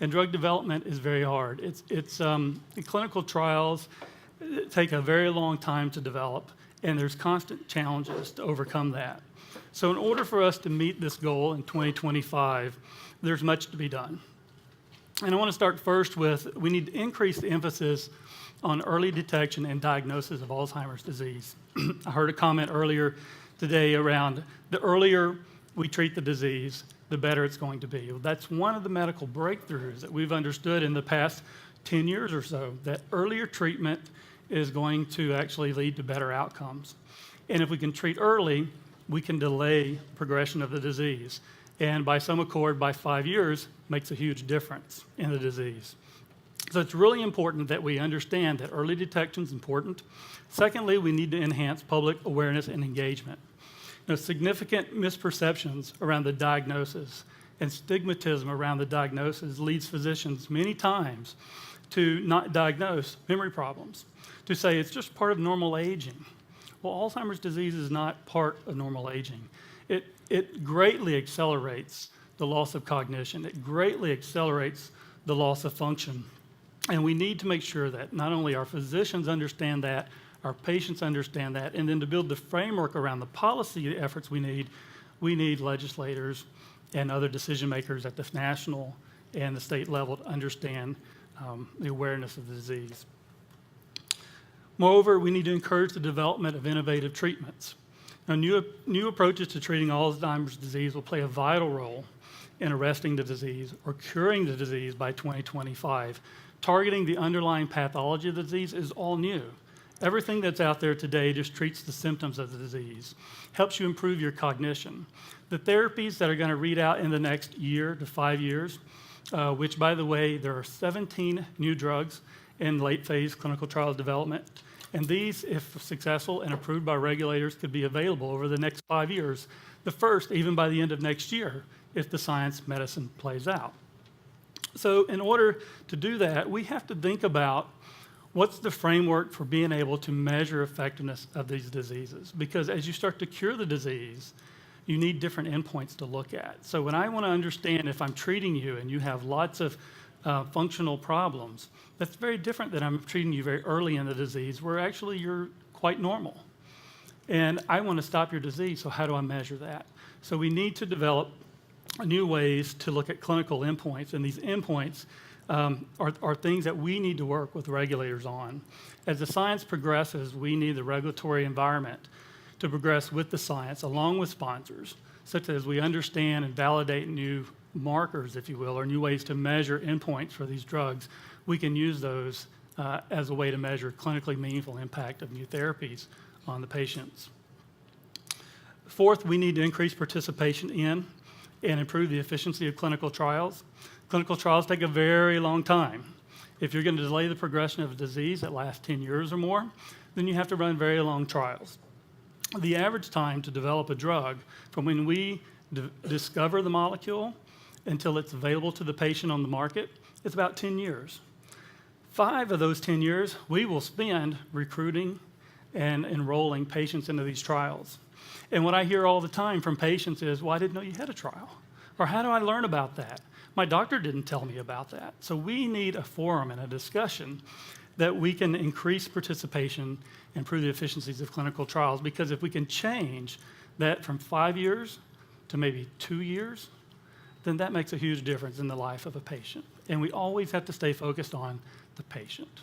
and drug development is very hard. The clinical trials take a very long time to develop, and there's constant challenges to overcome that. So in order for us to meet this goal in 2025, there's much to be done. And I want to start first with, we need to increase the emphasis on early detection and diagnosis of Alzheimer's disease. I heard a comment earlier today around the earlier we treat the disease, the better it's going to be. Well, that's one of the medical breakthroughs that we've understood in the past 10 years or so, that earlier treatment is going to actually lead to better outcomes. And if we can treat early, we can delay progression of the disease. And by some accord, by 5 years, makes a huge difference in the disease. So it's really important that we understand that early detection is important. Secondly, we need to enhance public awareness and engagement. Significant misperceptions around the diagnosis and stigmatism around the diagnosis leads physicians many times to not diagnose memory problems, to say it's just part of normal aging. Well, Alzheimer's disease is not part of normal aging. It greatly accelerates the loss of cognition. It greatly accelerates the loss of function. And we need to make sure that not only our physicians understand that, our patients understand that, and then to build the framework around the policy efforts we need legislators and other decision makers at the national and the state level to understand the awareness of the disease. Moreover, we need to encourage the development of innovative treatments. Now, new approaches to treating Alzheimer's disease will play a vital role in arresting the disease or curing the disease by 2025. Targeting the underlying pathology of the disease is all new. Everything that's out there today just treats the symptoms of the disease, helps you improve your cognition. The therapies that are going to read out in the next year to 5 years, which, by the way, there are 17 new drugs in late phase clinical trial development. And these, if successful and approved by regulators, could be available over the next 5 years. The first, even by the end of next year, if the science medicine plays out. So in order to do that, we have to think about what's the framework for being able to measure effectiveness of these diseases. Because as you start to cure the disease, you need different endpoints to look at. So when I want to understand if I'm treating you and you have lots of functional problems, that's very different than I'm treating you very early in the disease where actually you're quite normal. And I want to stop your disease, so how do I measure that? So we need to develop new ways to look at clinical endpoints, and these endpoints are things that we need to work with regulators on. As the science progresses, we need the regulatory environment to progress with the science along with sponsors, such as we understand and validate new markers, if you will, or new ways to measure endpoints for these drugs. We can use those as a way to measure clinically meaningful impact of new therapies on the patients. Fourth, we need to increase participation in and improve the efficiency of clinical trials. Clinical trials take a very long time. If you're going to delay the progression of a disease that lasts 10 years or more, then you have to run very long trials. The average time to develop a drug from when we discover the molecule until it's available to the patient on the market is about 10 years. 5 of those 10 years we will spend recruiting and enrolling patients into these trials. And what I hear all the time from patients is, well, I didn't know you had a trial. Or how do I learn about that? My doctor didn't tell me about that. So we need a forum and a discussion that we can increase participation, improve the efficiencies of clinical trials, because if we can change that from 5 years to maybe 2 years, then that makes a huge difference in the life of a patient. And we always have to stay focused on the patient.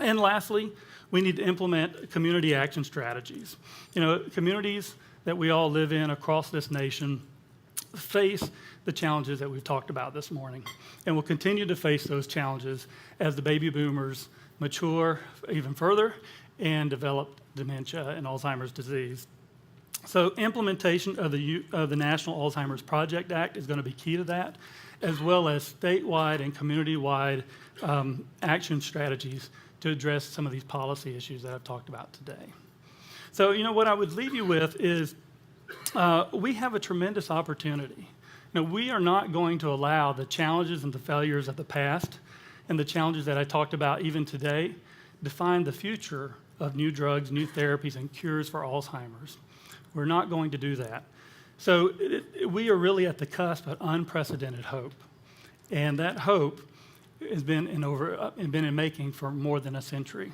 And lastly, we need to implement community action strategies. Communities that we all live in across this nation face the challenges that we've talked about this morning, and will continue to face those challenges as the baby boomers mature even further and develop dementia and Alzheimer's disease. So implementation of the National Alzheimer's Project Act is going to be key to that, as well as statewide and community-wide action strategies to address some of these policy issues that I've talked about today. So, what I would leave you with is we have a tremendous opportunity. We are not going to allow the challenges and the failures of the past and the challenges that I talked about even today define the future of new drugs, new therapies, and cures for Alzheimer's. We're not going to do that. So we are really at the cusp of unprecedented hope. And that hope has been in making for more than a century.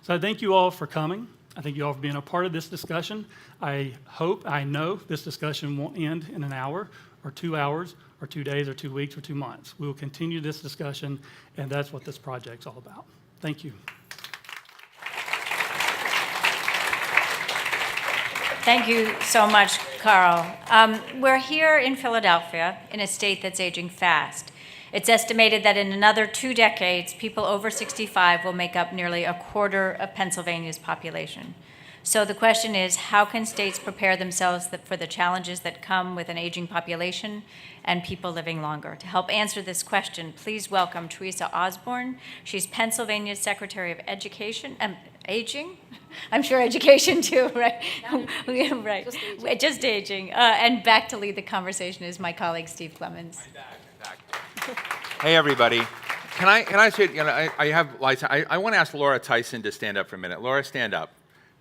So I thank you all for coming. I thank you all for being a part of this discussion. I know this discussion won't end in an hour or 2 hours or 2 days or 2 weeks or 2 months. We will continue this discussion, and that's what this project's all about. Thank you. Thank you so much, Carl. We're here in Philadelphia, in a state that's aging fast. It's estimated that in another 2 decades, people over 65 will make up nearly a quarter of Pennsylvania's population. So the question is, how can states prepare themselves for the challenges that come with an aging population and people living longer? To help answer this question, please welcome Teresa Osborne. She's Pennsylvania's Secretary of Education, Aging? I'm sure education too, right? Right. Just aging. And back to lead the conversation is my colleague, Steve Clemens. Hey, everybody. Can I say, I have lights. I want to ask Laura Tyson to stand up for a minute. Laura, stand up.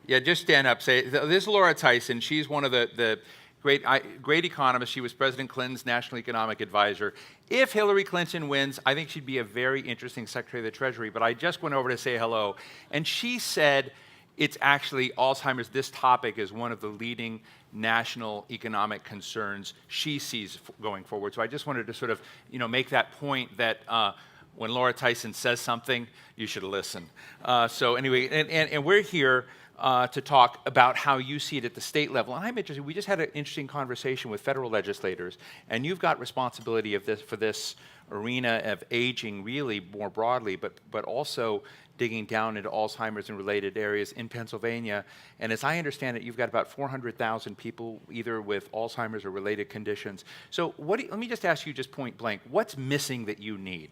Yeah, just stand up. Say, this is Laura Tyson. She's one of the great economists. She was President Clinton's National Economic Advisor. If Hillary Clinton wins, I think she'd be a very interesting Secretary of the Treasury. But I just went over to say hello, and she said it's actually Alzheimer's. This topic is one of the leading national economic concerns she sees going forward. So I just wanted to sort of, make that point that when Laura Tyson says something, you should listen. So anyway, and we're here to talk about how you see it at the state level. And I'm interested, we just had an interesting conversation with federal legislators, and you've got responsibility for this arena of aging really more broadly, but also digging down into Alzheimer's and related areas in Pennsylvania. And as I understand it, you've got about 400,000 people either with Alzheimer's or related conditions. So let me just ask you just point blank, what's missing that you need?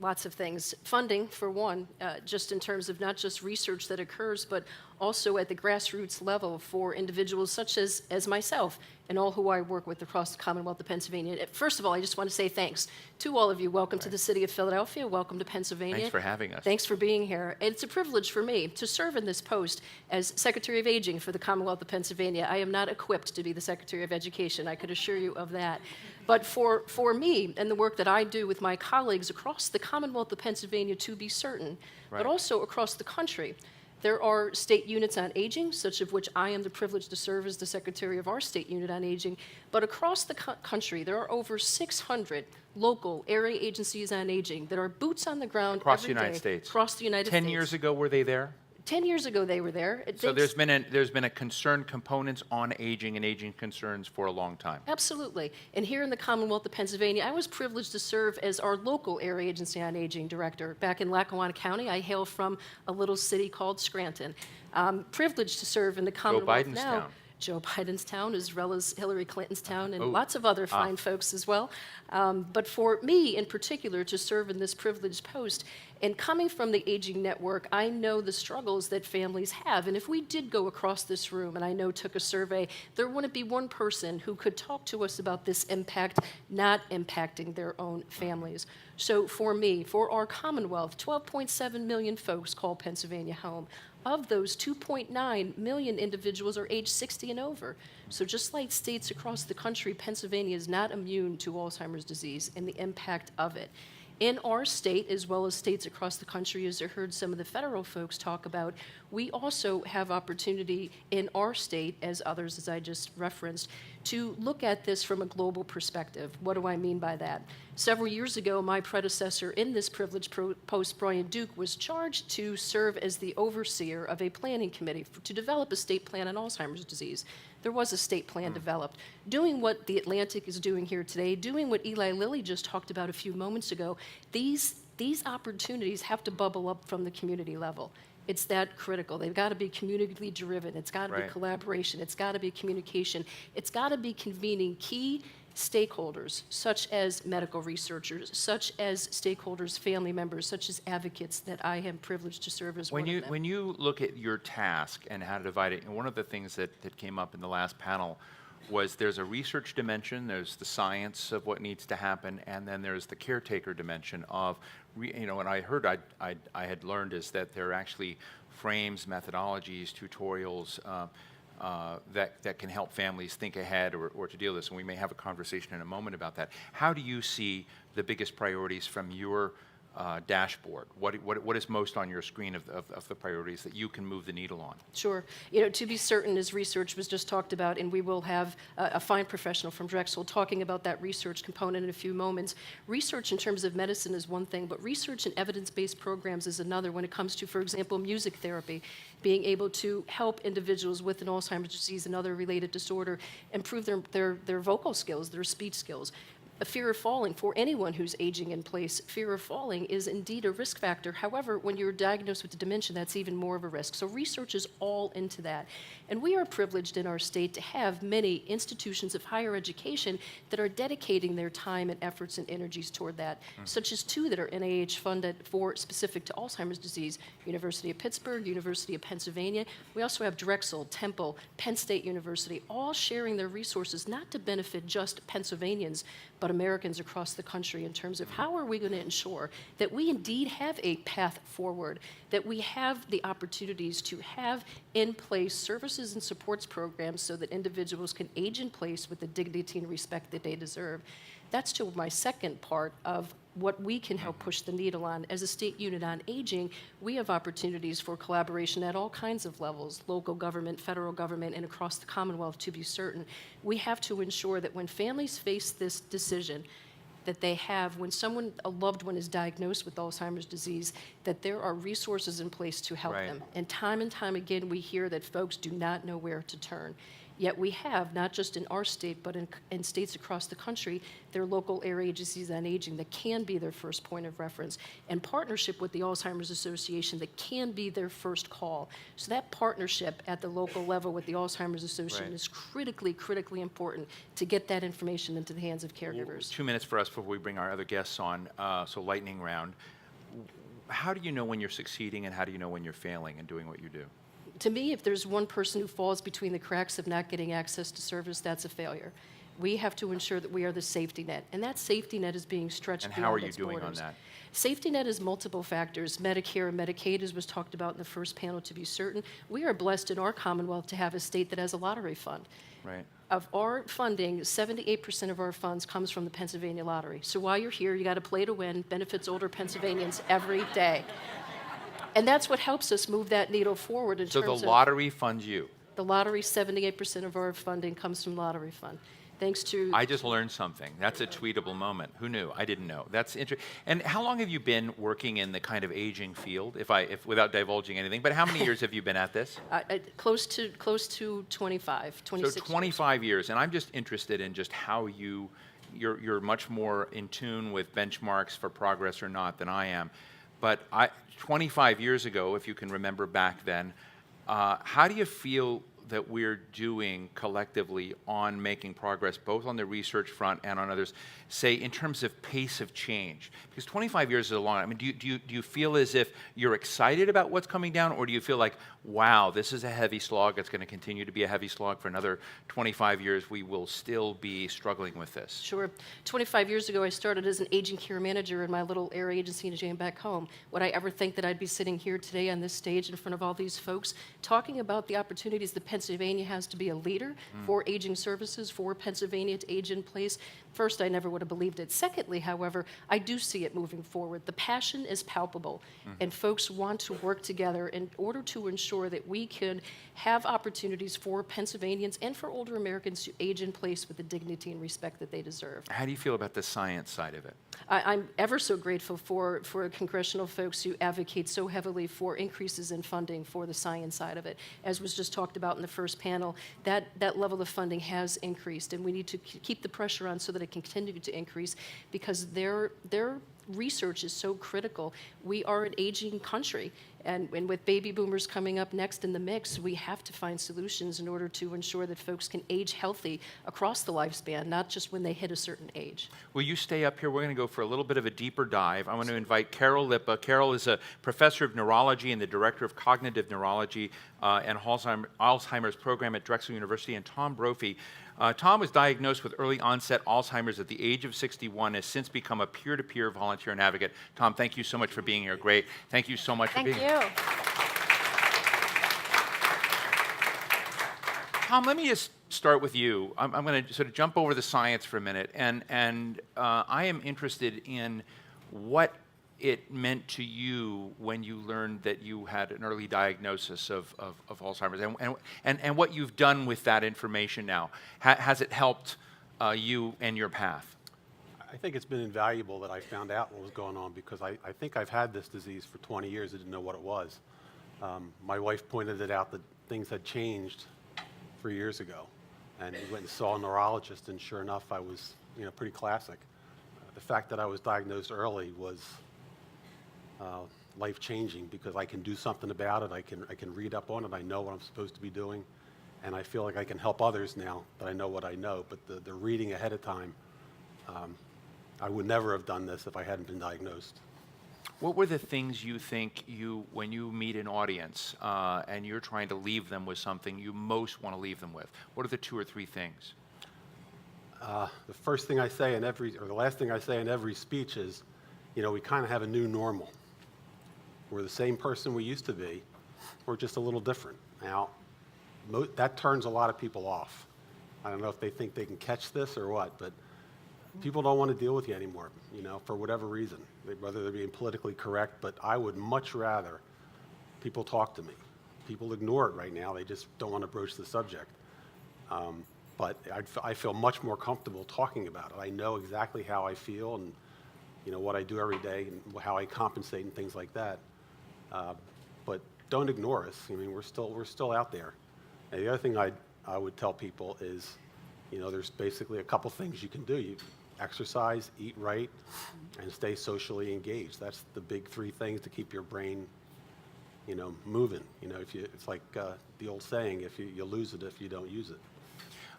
Lots of things. Funding, for one, just in terms of not just research that occurs, but also at the grassroots level for individuals such as myself and all who I work with across the Commonwealth of Pennsylvania. First of all, I just want to say thanks to all of you. Welcome to the city of Philadelphia. Welcome to Pennsylvania. Thanks for having us. Thanks for being here. It's a privilege for me to serve in this post as Secretary of Aging for the Commonwealth of Pennsylvania. I am not equipped to be the Secretary of Education, I could assure you of that. But for me and the work that I do with my colleagues across the Commonwealth of Pennsylvania, to be certain, but also across the country, there are state units on aging, such of which I am the privileged to serve as the secretary of our state unit on aging. But across the country, there are over 600 local area agencies on aging that are boots on the ground Across every the United day, States. Across the United States. 10 years ago, were they there? 10 years ago, they were there. So there's been a concern components on aging and aging concerns for a long time. Absolutely. And here in the Commonwealth of Pennsylvania, I was privileged to serve as our local area agency on aging director. Back in Lackawanna County, I hail from a little city called Scranton. Privileged to serve in the Commonwealth Biden's now. town. Joe Biden's town, as well as Hillary Clinton's town, and Oh. lots of other fine folks as well. But for me in particular to serve in this privileged post, and coming from the Aging Network, I know the struggles that families have. And if we did go across this room, and I know took a survey, there wouldn't be one person who could talk to us about this impact not impacting their own families. So for me, for our Commonwealth, 12.7 million folks call Pennsylvania home. Of those, 2.9 million individuals are age 60 and over. So just like states across the country, Pennsylvania is not immune to Alzheimer's disease and the impact of it. In our state, as well as states across the country, as I heard some of the federal folks talk about, we also have opportunity in our state, as others, as I just referenced, to look at this from a global perspective. What do I mean by that? Several years ago, my predecessor in this privileged post, Brian Duke, was charged to serve as the overseer of a planning committee to develop a state plan on Alzheimer's disease. There was a state plan developed. Doing what the Atlantic is doing here today, doing what Eli Lilly just talked about a few moments ago, these opportunities have to bubble up from the community level. It's that critical. They've got to be community driven. It's got to be collaboration. It's got to be communication. It's got to be convening key stakeholders, such as medical researchers, such as stakeholders, family members, such as advocates that I am privileged to serve as one of them. When you look at your task and how to divide it, and one of the things that came up in the last panel was there's a research dimension, there's the science of what needs to happen, and then there's the caretaker dimension of, and I heard I had learned is that there are actually frames, methodologies, tutorials, that can help families think ahead or to deal with this, and we may have a conversation in a moment about that. How do you see the biggest priorities from your dashboard? What is most on your screen of the priorities that you can move the needle on? Sure. To be certain, as research was just talked about, and we will have a fine professional from Drexel talking about that research component in a few moments. Research in terms of medicine is one thing, but research in evidence-based programs is another when it comes to, for example, music therapy, being able to help individuals with an Alzheimer's disease and other related disorder improve their vocal skills, their speech skills. A fear of falling, for anyone who's aging in place, fear of falling is indeed a risk factor. However, when you're diagnosed with dementia, that's even more of a risk. So research is all into that. And we are privileged in our state to have many institutions of higher education that are dedicating their time and efforts and energies toward that, such as two that are NIH funded for specific to Alzheimer's disease, University of Pittsburgh, University of Pennsylvania. We also have Drexel, Temple, Penn State University, all sharing their resources not to benefit just Pennsylvanians, but Americans across the country in terms of how are we going to ensure that we indeed have a path forward, that we have the opportunities to have in place services and supports programs so that individuals can age in place with the dignity and respect that they deserve. That's to my second part of what we can help push the needle on. As a state unit on aging, we have opportunities for collaboration at all kinds of levels, local government, federal government, and across the Commonwealth, to be certain. We have to ensure that when families face this decision, that they have, when a loved one is diagnosed with Alzheimer's disease, that there are resources in place to help Right. them. And time again, we hear that folks do not know where to turn. Yet we have, not just in our state, but in states across the country, their local area agencies on aging that can be their first point of reference, and partnership with the Alzheimer's Association that can be their first call. So that partnership at the local level with the Alzheimer's Association Right. is critically important to get that information into the hands of caregivers. 2 minutes for us before we bring our other guests on, so lightning round. How do you know when you're succeeding and how do you know when you're failing in doing what you do? To me, if there's one person who falls between the cracks of not getting access to service, that's a failure. We have to ensure that we are the safety net, and that safety net is being stretched And beyond how are you its doing on borders. that? Safety net is multiple factors. Medicare and Medicaid, as was talked about in the first panel, to be certain. We are blessed in our Commonwealth to have a state that has a lottery fund. Right. Of our funding, 78% of our funds comes from the Pennsylvania Lottery. So while you're here, you got to play to win, benefits older Pennsylvanians every day. And that's what helps us move that needle forward in So terms the of lottery funds you. the lottery. 78% of our funding comes from lottery fund, thanks to I just learned something. That's a tweetable moment. Who knew? I didn't know. That's interesting. And how long have you been working in the kind of aging field, if without divulging anything? But how many years have you been at this? close to 25, 26 So 25 years. And I'm just interested in just how you're much more in tune with benchmarks for progress or not than I am. But 25 years ago, if you can remember back then, how do you feel that we're doing collectively on making progress, both on the research front and on others, say in terms of pace of change? Because 25 years is a long. I mean, do you feel as if you're excited about what's coming down, or do you feel like, wow, this is a heavy slog. It's going to continue to be a heavy slog for another 25 years. We will still be struggling with this. Sure. 25 years ago, I started as an aging care manager in my little area agency in Jane back home. Would I ever think that I'd be sitting here today on this stage in front of all these folks talking about the opportunities that Pennsylvania has to be a leader for aging services, for Pennsylvania to age in place? First, I never would have believed it. Secondly, however, I do see it moving forward. The passion is palpable, and folks want to work together in order to ensure that we can have opportunities for Pennsylvanians and for older Americans to age in place with the dignity and respect that they deserve. How do you feel about the science side of it? I'm ever so grateful for congressional folks who advocate so heavily for increases in funding for the science side of it. As was just talked about in the first panel, that level of funding has increased, and we need to keep the pressure on so that it can continue to increase, because their research is so critical. We are an aging country, and with baby boomers coming up next in the mix, we have to find solutions in order to ensure that folks can age healthy across the lifespan, not just when they hit a certain age. Will you stay up here? We're going to go for a little bit of a deeper dive. I want to invite Carol Lippa. Carol is a professor of neurology and the director of cognitive neurology and Alzheimer's program at Drexel University, and Tom Brophy. Tom was diagnosed with early onset Alzheimer's at the age of 61, has since become a peer-to-peer volunteer and advocate. Tom, thank you so much for being here. Great. Thank you so much for being here. Thank you. Tom, let me just start with you. I'm going to sort of jump over the science for a minute, and I am interested in what it meant to you when you learned that you had an early diagnosis of Alzheimer's, and what you've done with that information now. Has it helped you and your path? I think it's been invaluable that I found out what was going on, because I think I've had this disease for 20 years. I didn't know what it was. My wife pointed it out that things had changed 3 years ago, and we went and saw a neurologist, and sure enough, I was pretty classic. the fact that I was diagnosed early was life-changing because I can do something about it. I can read up on it. I know what I'm supposed to be doing, and I feel like I can help others now that I know what I know. But the reading ahead of time, I would never have done this if I hadn't been diagnosed. What were the things you think when you meet an audience and you're trying to leave them with something, you most want to leave them with? What are the 2 or 3 things? The first thing I say in every, or the last thing I say in every speech is, we kind of have a new normal. We're the same person we used to be. We're just a little different. Now, that turns a lot of people off. I don't know if they think they can catch this or what, but people don't want to deal with you anymore, for whatever reason, whether they're being politically correct, but I would much rather people talk to me. People ignore it right now. They just don't want to broach the subject. But I feel much more comfortable talking about it. I know exactly how I feel and, what I do every day and how I compensate and things like that. But don't ignore us. We're still out there. And the other thing I would tell people is, there's basically a couple things you can do. You exercise, eat right, and stay socially engaged. That's the big 3 things to keep your brain, moving. It's like the old saying, if you lose it if you don't use it.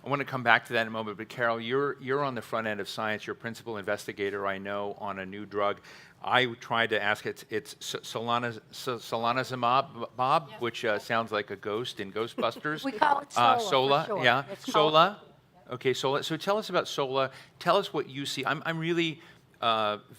I want to come back to that in a moment, but Carol, you're on the front end of science. You're a principal investigator, I know, on a new drug. I tried to ask, it's solanezumab, which sounds like a ghost in Ghostbusters. We call it Sola, Sola, for short. yeah. It's Sola? Okay, Sola. So tell us about Sola. Tell us what you see. I'm really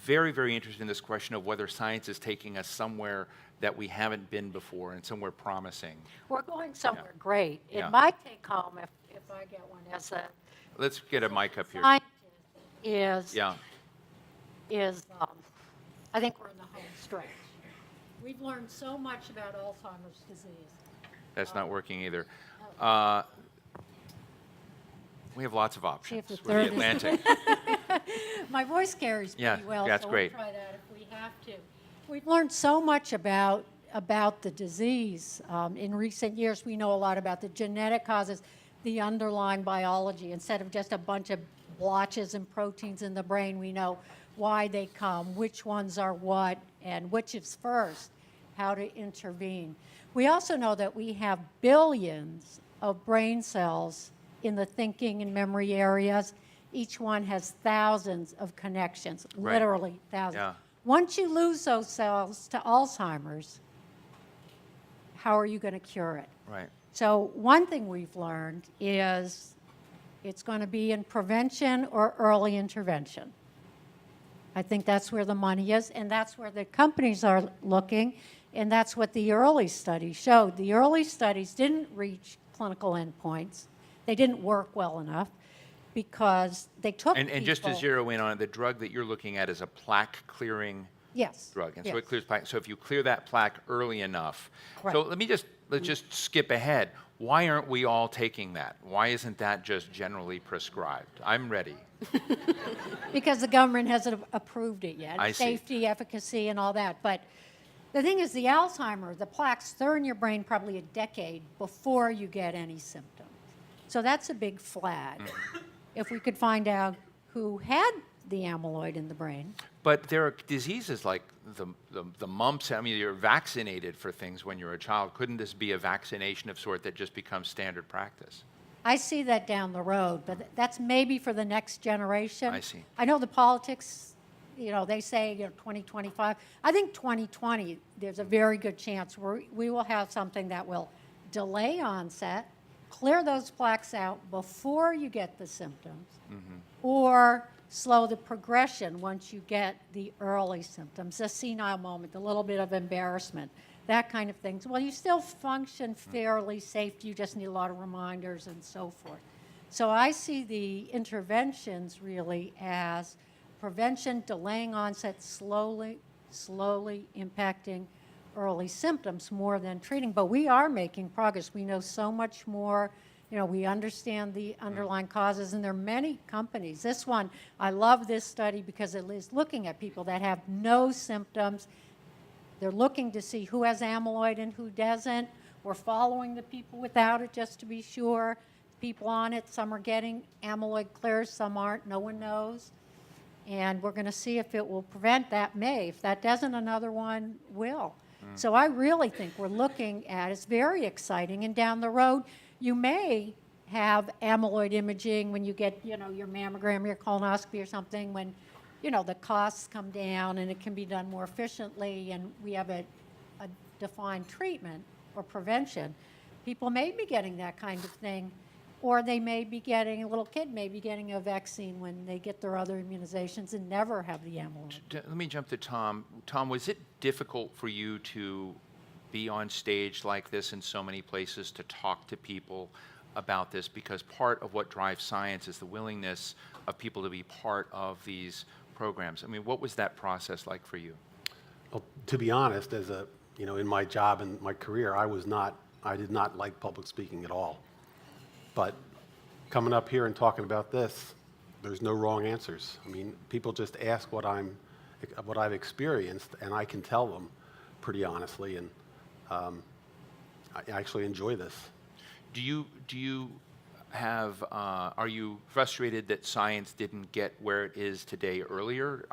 very, very interested in this question of whether science is taking us somewhere that we haven't been before and somewhere promising. We're going somewhere great. Yeah. In my take home, if I get one as a Let's get a mic up here. scientist, is Yeah. I think we're in the home stretch. We've learned so much about Alzheimer's disease. That's not working either. We have lots of See if options. the We're the third is- Atlantic. My voice carries pretty Yeah, well, that's so great. we'll try that if we have to. We've learned so much about the disease. In recent years, we know a lot about the genetic causes, the underlying biology. Instead of just a bunch of blotches and proteins in the brain, we know why they come, which ones are what, and which is first, how to intervene. We also know that we have billions of brain cells in the thinking and memory areas. Each one has thousands of connections, Right. literally thousands. Yeah. Once you lose those cells to Alzheimer's, how are you going to cure it? Right. So one thing we've learned is it's going to be in prevention or early intervention. I think that's where the money is, and that's where the companies are looking, and that's what the early studies showed. The early studies didn't reach clinical endpoints. They didn't work well enough because they took And just to people- zero in on it, the drug that you're looking at is a plaque-clearing Yes. drug, and so yes. it clears plaque. So if you clear that plaque early enough, Right. so let's just skip ahead. Why aren't we all taking that? Why isn't that just generally prescribed? I'm ready. Because the government hasn't approved it yet. I see. Safety, efficacy, and all that. But the thing is, the Alzheimer, the plaques, they're in your brain probably a decade before you get any symptoms. So that's a big flag. If we could find out who had the amyloid in the brain. But there are diseases like the mumps. I mean, you're vaccinated for things when you're a child. Couldn't this be a vaccination of sort that just becomes standard practice? I see that down the road, but that's maybe for the next generation. I see. I know the politics, they say 2025. I think 2020, there's a very good chance we will have something that will delay onset, clear those plaques out before you get the symptoms, or slow the progression once you get the early symptoms, the senile moment, the little bit of embarrassment, that kind of thing. Well, you still function fairly safe. You just need a lot of reminders and so forth. So I see the interventions really as prevention, delaying onset, slowly impacting early symptoms more than treating. But we are making progress. We know so much more. We understand the underlying causes, and there are many companies. This one, I love this study because it is looking at people that have no symptoms. They're looking to see who has amyloid and who doesn't. We're following the people without it just to be sure. People on it, some are getting amyloid clears, some aren't. No one knows. And we're going to see if it will prevent that may. If that doesn't, another one will. So I really think we're looking at, it's very exciting. And down the road, you may have amyloid imaging when you get, your mammogram, your colonoscopy or something, when, the costs come down and it can be done more efficiently and we have a defined treatment or prevention. People may be getting that kind of thing, or they may be getting, a little kid may be getting a vaccine when they get their other immunizations and never have the amyloid. Let me jump to Tom. Tom, was it difficult for you to be on stage like this in so many places to talk to people about this? Because part of what drives science is the willingness of people to be part of these programs. I mean, what was that process like for you? Well, to be honest, as in my job and my career, I did not like public speaking at all. But coming up here and talking about this, there's no wrong answers. I mean, people just ask what I've experienced, and I can tell them pretty honestly, and I actually enjoy this. Do you have, are you frustrated that science didn't get where it is today earlier?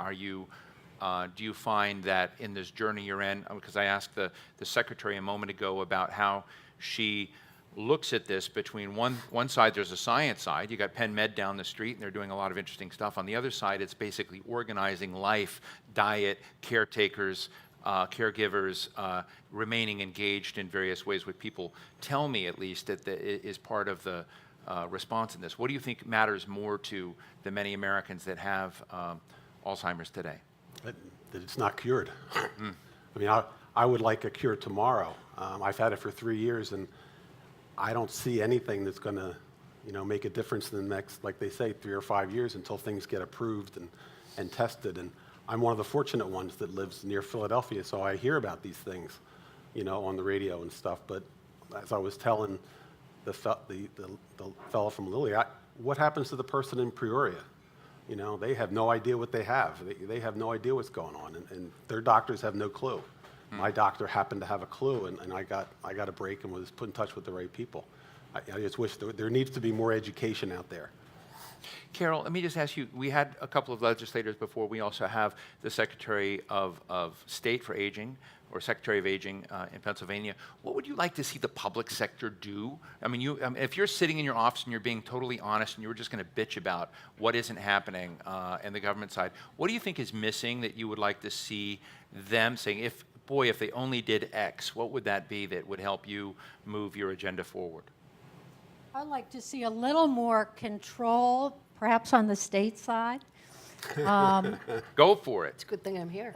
Do you find that in this journey you're in, because I asked the secretary a moment ago about how she looks at this between one side, there's a science side. You got Penn Med down the street, and they're doing a lot of interesting stuff. On the other side, it's basically organizing life, diet, caretakers, caregivers, remaining engaged in various ways. What people tell me, at least, that is part of the response in this. What do you think matters more to the many Americans that have Alzheimer's today? That it's not cured. I mean, I would like a cure tomorrow. I've had it for 3 years, and I don't see anything that's going to, make a difference in the next, like they say, 3 or 5 years until things get approved and tested. And I'm one of the fortunate ones that lives near Philadelphia, so I hear about these things, on the radio and stuff. But as I was telling the fellow from Lilly, what happens to the person in Peoria? They have no idea what they have. They have no idea what's going on, and their doctors have no clue. My doctor happened to have a clue, and I got a break and was put in touch with the right people. I just wish there needs to be more education out there. Carol, let me just ask you, we had a couple of legislators before. We also have the Secretary of State for Aging, or Secretary of Aging in Pennsylvania. What would you like to see the public sector do? I mean, if you're sitting in your office and you're being totally honest and you were just going to bitch about what isn't happening in the government side, what do you think is missing that you would like to see them saying, if they only did X, what would that be that would help you move your agenda forward? I'd like to see a little more control, perhaps on the state side. Go for it. It's a good thing I'm here.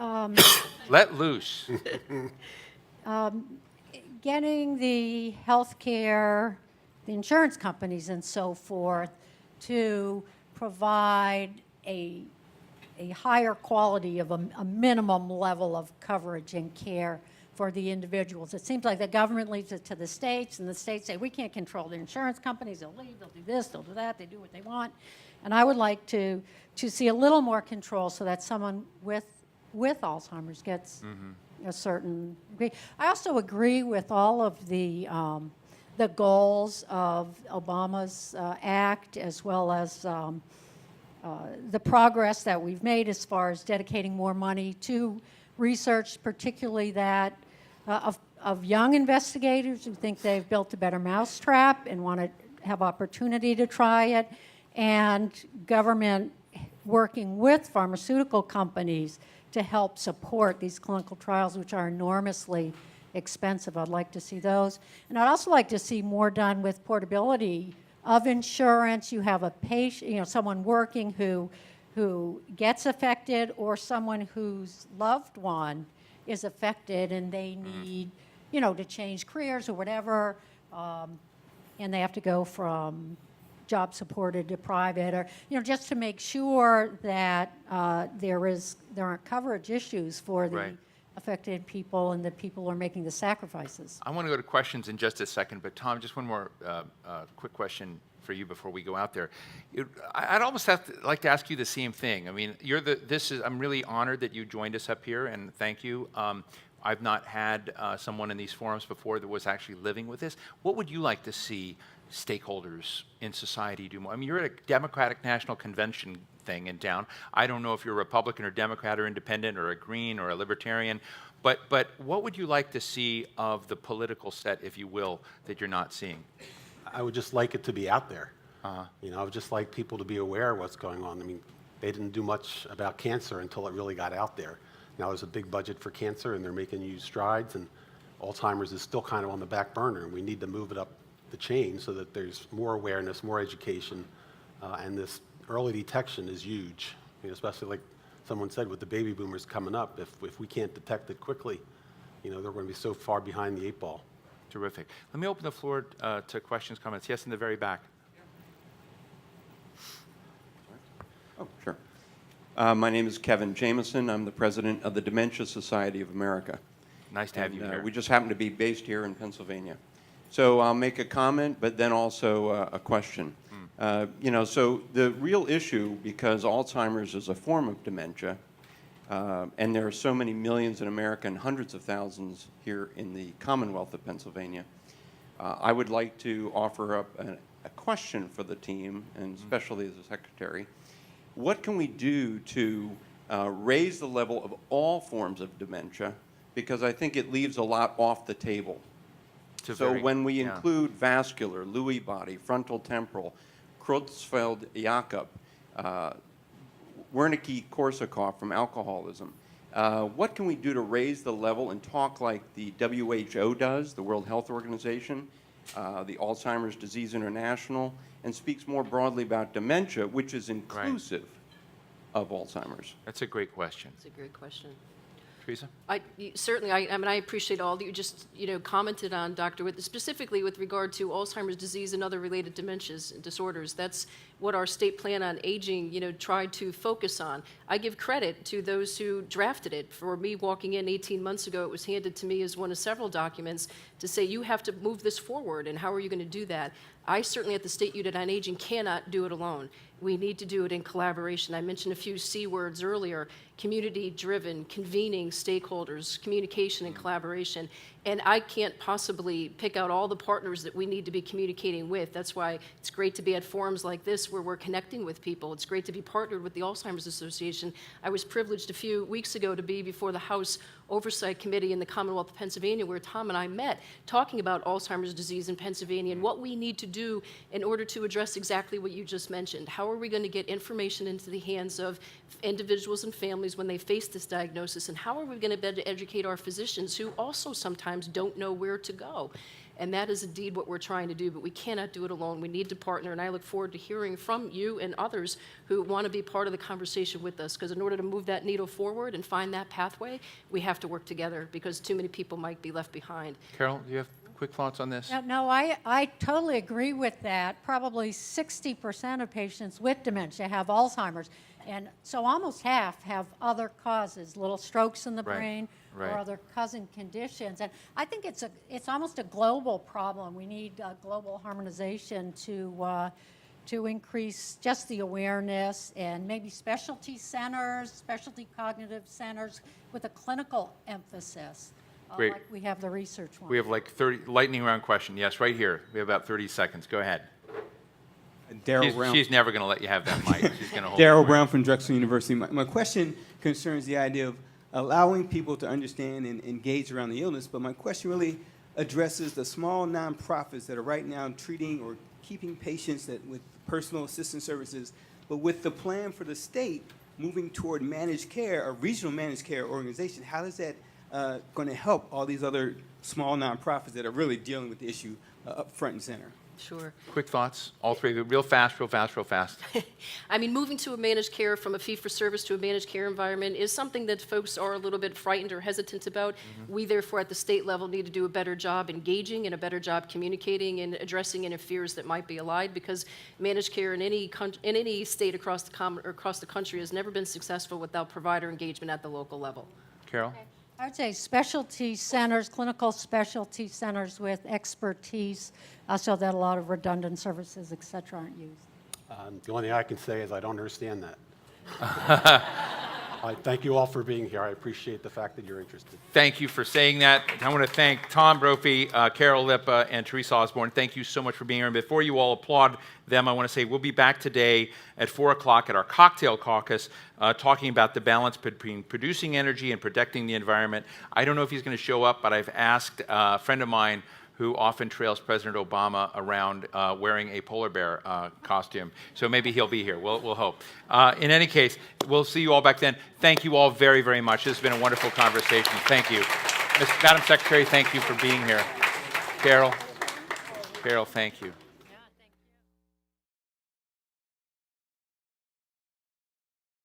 Let loose. Getting the healthcare, the insurance companies and so forth to provide a higher quality of a minimum level of coverage and care for the individuals. It seems like the government leaves it to the states, and the states say, we can't control the insurance companies. They'll leave, they'll do this, they'll do that, they do what they want. And I would like to see a little more control so that someone with Alzheimer's gets a certain degree. I also agree with all of the goals of Obama's act, as well as the progress that we've made as far as dedicating more money to research, particularly that of young investigators who think they've built a better mousetrap and want to have opportunity to try it, and government working with pharmaceutical companies to help support these clinical trials, which are enormously expensive. I'd like to see those. And I'd also like to see more done with portability of insurance. You have a patient, someone working who gets affected, or someone whose loved one is affected and they need, to change careers or whatever, and they have to go from job supported to private, or just to make sure that there aren't coverage issues for the affected people and the people who are making the sacrifices. I want to go to questions in just a second, but Tom, just one more quick question for you before we go out there. I'd almost like to ask you the same thing. I mean, I'm really honored that you joined us up here, and thank you. I've not had someone in these forums before that was actually living with this. What would you like to see stakeholders in society do more? I mean, you're at a Democratic National Convention thing in town. I don't know if you're a Republican or Democrat or independent or a Green or a Libertarian, but what would you like to see of the political set, if you will, that you're not seeing? I would just like it to be out there. You know, I would just like people to be aware of what's going on. I mean, they didn't do much about cancer until it really got out there. Now there's a big budget for cancer, and they're making huge strides, and Alzheimer's is still kind of on the back burner, and we need to move it up the chain so that there's more awareness, more education, and this early detection is huge. You know, especially like someone said, with the baby boomers coming up, if we can't detect it quickly, you know, they're going to be so far behind the 8 ball. Terrific. Let me open the floor to questions, comments. Yes, in the very back. Oh, sure. My name is Kevin Jameson. I'm the president of the Dementia Society of America. Nice to have you here. We just happen to be based here in Pennsylvania. So I'll make a comment, but then also a question. You know, so the real issue, because Alzheimer's is a form of dementia, and there are so many millions in America and hundreds of thousands here in the Commonwealth of Pennsylvania, I would like to offer up a question for the team, and especially the secretary. What can we do to raise the level of all forms of dementia? Because I think it leaves a lot off the table. So when we include vascular, Lewy body, frontal temporal, Creutzfeldt-Jakob, Wernicke-Korsakoff from alcoholism, what can we do to raise the level and talk like the WHO does, the World Health Organization, the Alzheimer's Disease International, and speaks more broadly about dementia, which is inclusive of Alzheimer's? That's a great question. That's a great question. Teresa? Certainly, I mean, I appreciate all that you just, commented on, Dr. Witt, specifically with regard to Alzheimer's disease and other related dementias and disorders. That's what our state plan on aging, tried to focus on. I give credit to those who drafted it. For me, walking in 18 months ago, it was handed to me as one of several documents to say, you have to move this forward, and how are you going to do that? I certainly, at the State Unit on Aging, cannot do it alone. We need to do it in collaboration. I mentioned a few C words earlier: community-driven, convening stakeholders, communication and collaboration. And I can't possibly pick out all the partners that we need to be communicating with. That's why it's great to be at forums like this where we're connecting with people. It's great to be partnered with the Alzheimer's Association. I was privileged a few weeks ago to be before the House Oversight Committee in the Commonwealth of Pennsylvania, where Tom and I met, talking about Alzheimer's disease in Pennsylvania and what we need to do in order to address exactly what you just mentioned. How are we going to get information into the hands of individuals and families when they face this diagnosis, and how are we going to better educate our physicians, who also sometimes don't know where to go? And that is indeed what we're trying to do, but we cannot do it alone. We need to partner, and I look forward to hearing from you and others who want to be part of the conversation with us, because in order to move that needle forward and find that pathway, we have to work together, because too many people might be left behind. Carol, do you have quick thoughts on this? No, I totally agree with that. Probably 60% of patients with dementia have Alzheimer's. And so almost half have other causes, little strokes in the brain or other cousin conditions. And I think it's almost a global problem. We need global harmonization to increase just the awareness, and maybe specialty centers, specialty cognitive centers with a clinical emphasis. Great. Like we have the research one. We have like 30, lightning round question. Yes, right here. We have about 30 seconds. Go ahead. Daryl Brown. She's never going to let you have that mic. She's going to hold Daryl it. Brown from Drexel University. My question concerns the idea of allowing people to understand and engage around the illness, but my question really addresses the small nonprofits that are right now treating or keeping patients with personal assistance services, but with the plan for the state moving toward managed care, a regional managed care organization. How is that going to help all these other small nonprofits that are really dealing with the issue up front and center? Sure. Quick thoughts, all three, real fast, real fast, real fast. I mean, moving to a managed care from a fee-for-service to a managed care environment is something that folks are a little bit frightened or hesitant about. We, therefore, at the state level, need to do a better job engaging and a better job communicating and addressing any fears that might be allied, because managed care in any state across the country has never been successful without provider engagement at the local level. Carol? I would say specialty centers, clinical specialty centers with expertise, so that a lot of redundant services, et cetera, aren't used. The only thing I can say is I don't understand that. I thank you all for being here. I appreciate the fact that you're interested. Thank you for saying that. I want to thank Tom Brophy, Carol Lippa, and Teresa Osborne. Thank you so much for being here. And before you all applaud them, I want to say we'll be back today at 4 o'clock at our cocktail caucus talking about the balance between producing energy and protecting the environment. I don't know if he's going to show up, but I've asked a friend of mine who often trails President Obama around wearing a polar bear costume. So maybe he'll be here. We'll hope. In any case, we'll see you all back then. Thank you all very, very much. This has been a wonderful conversation. Thank you. Madam Secretary, thank you for being here. Carol, thank you.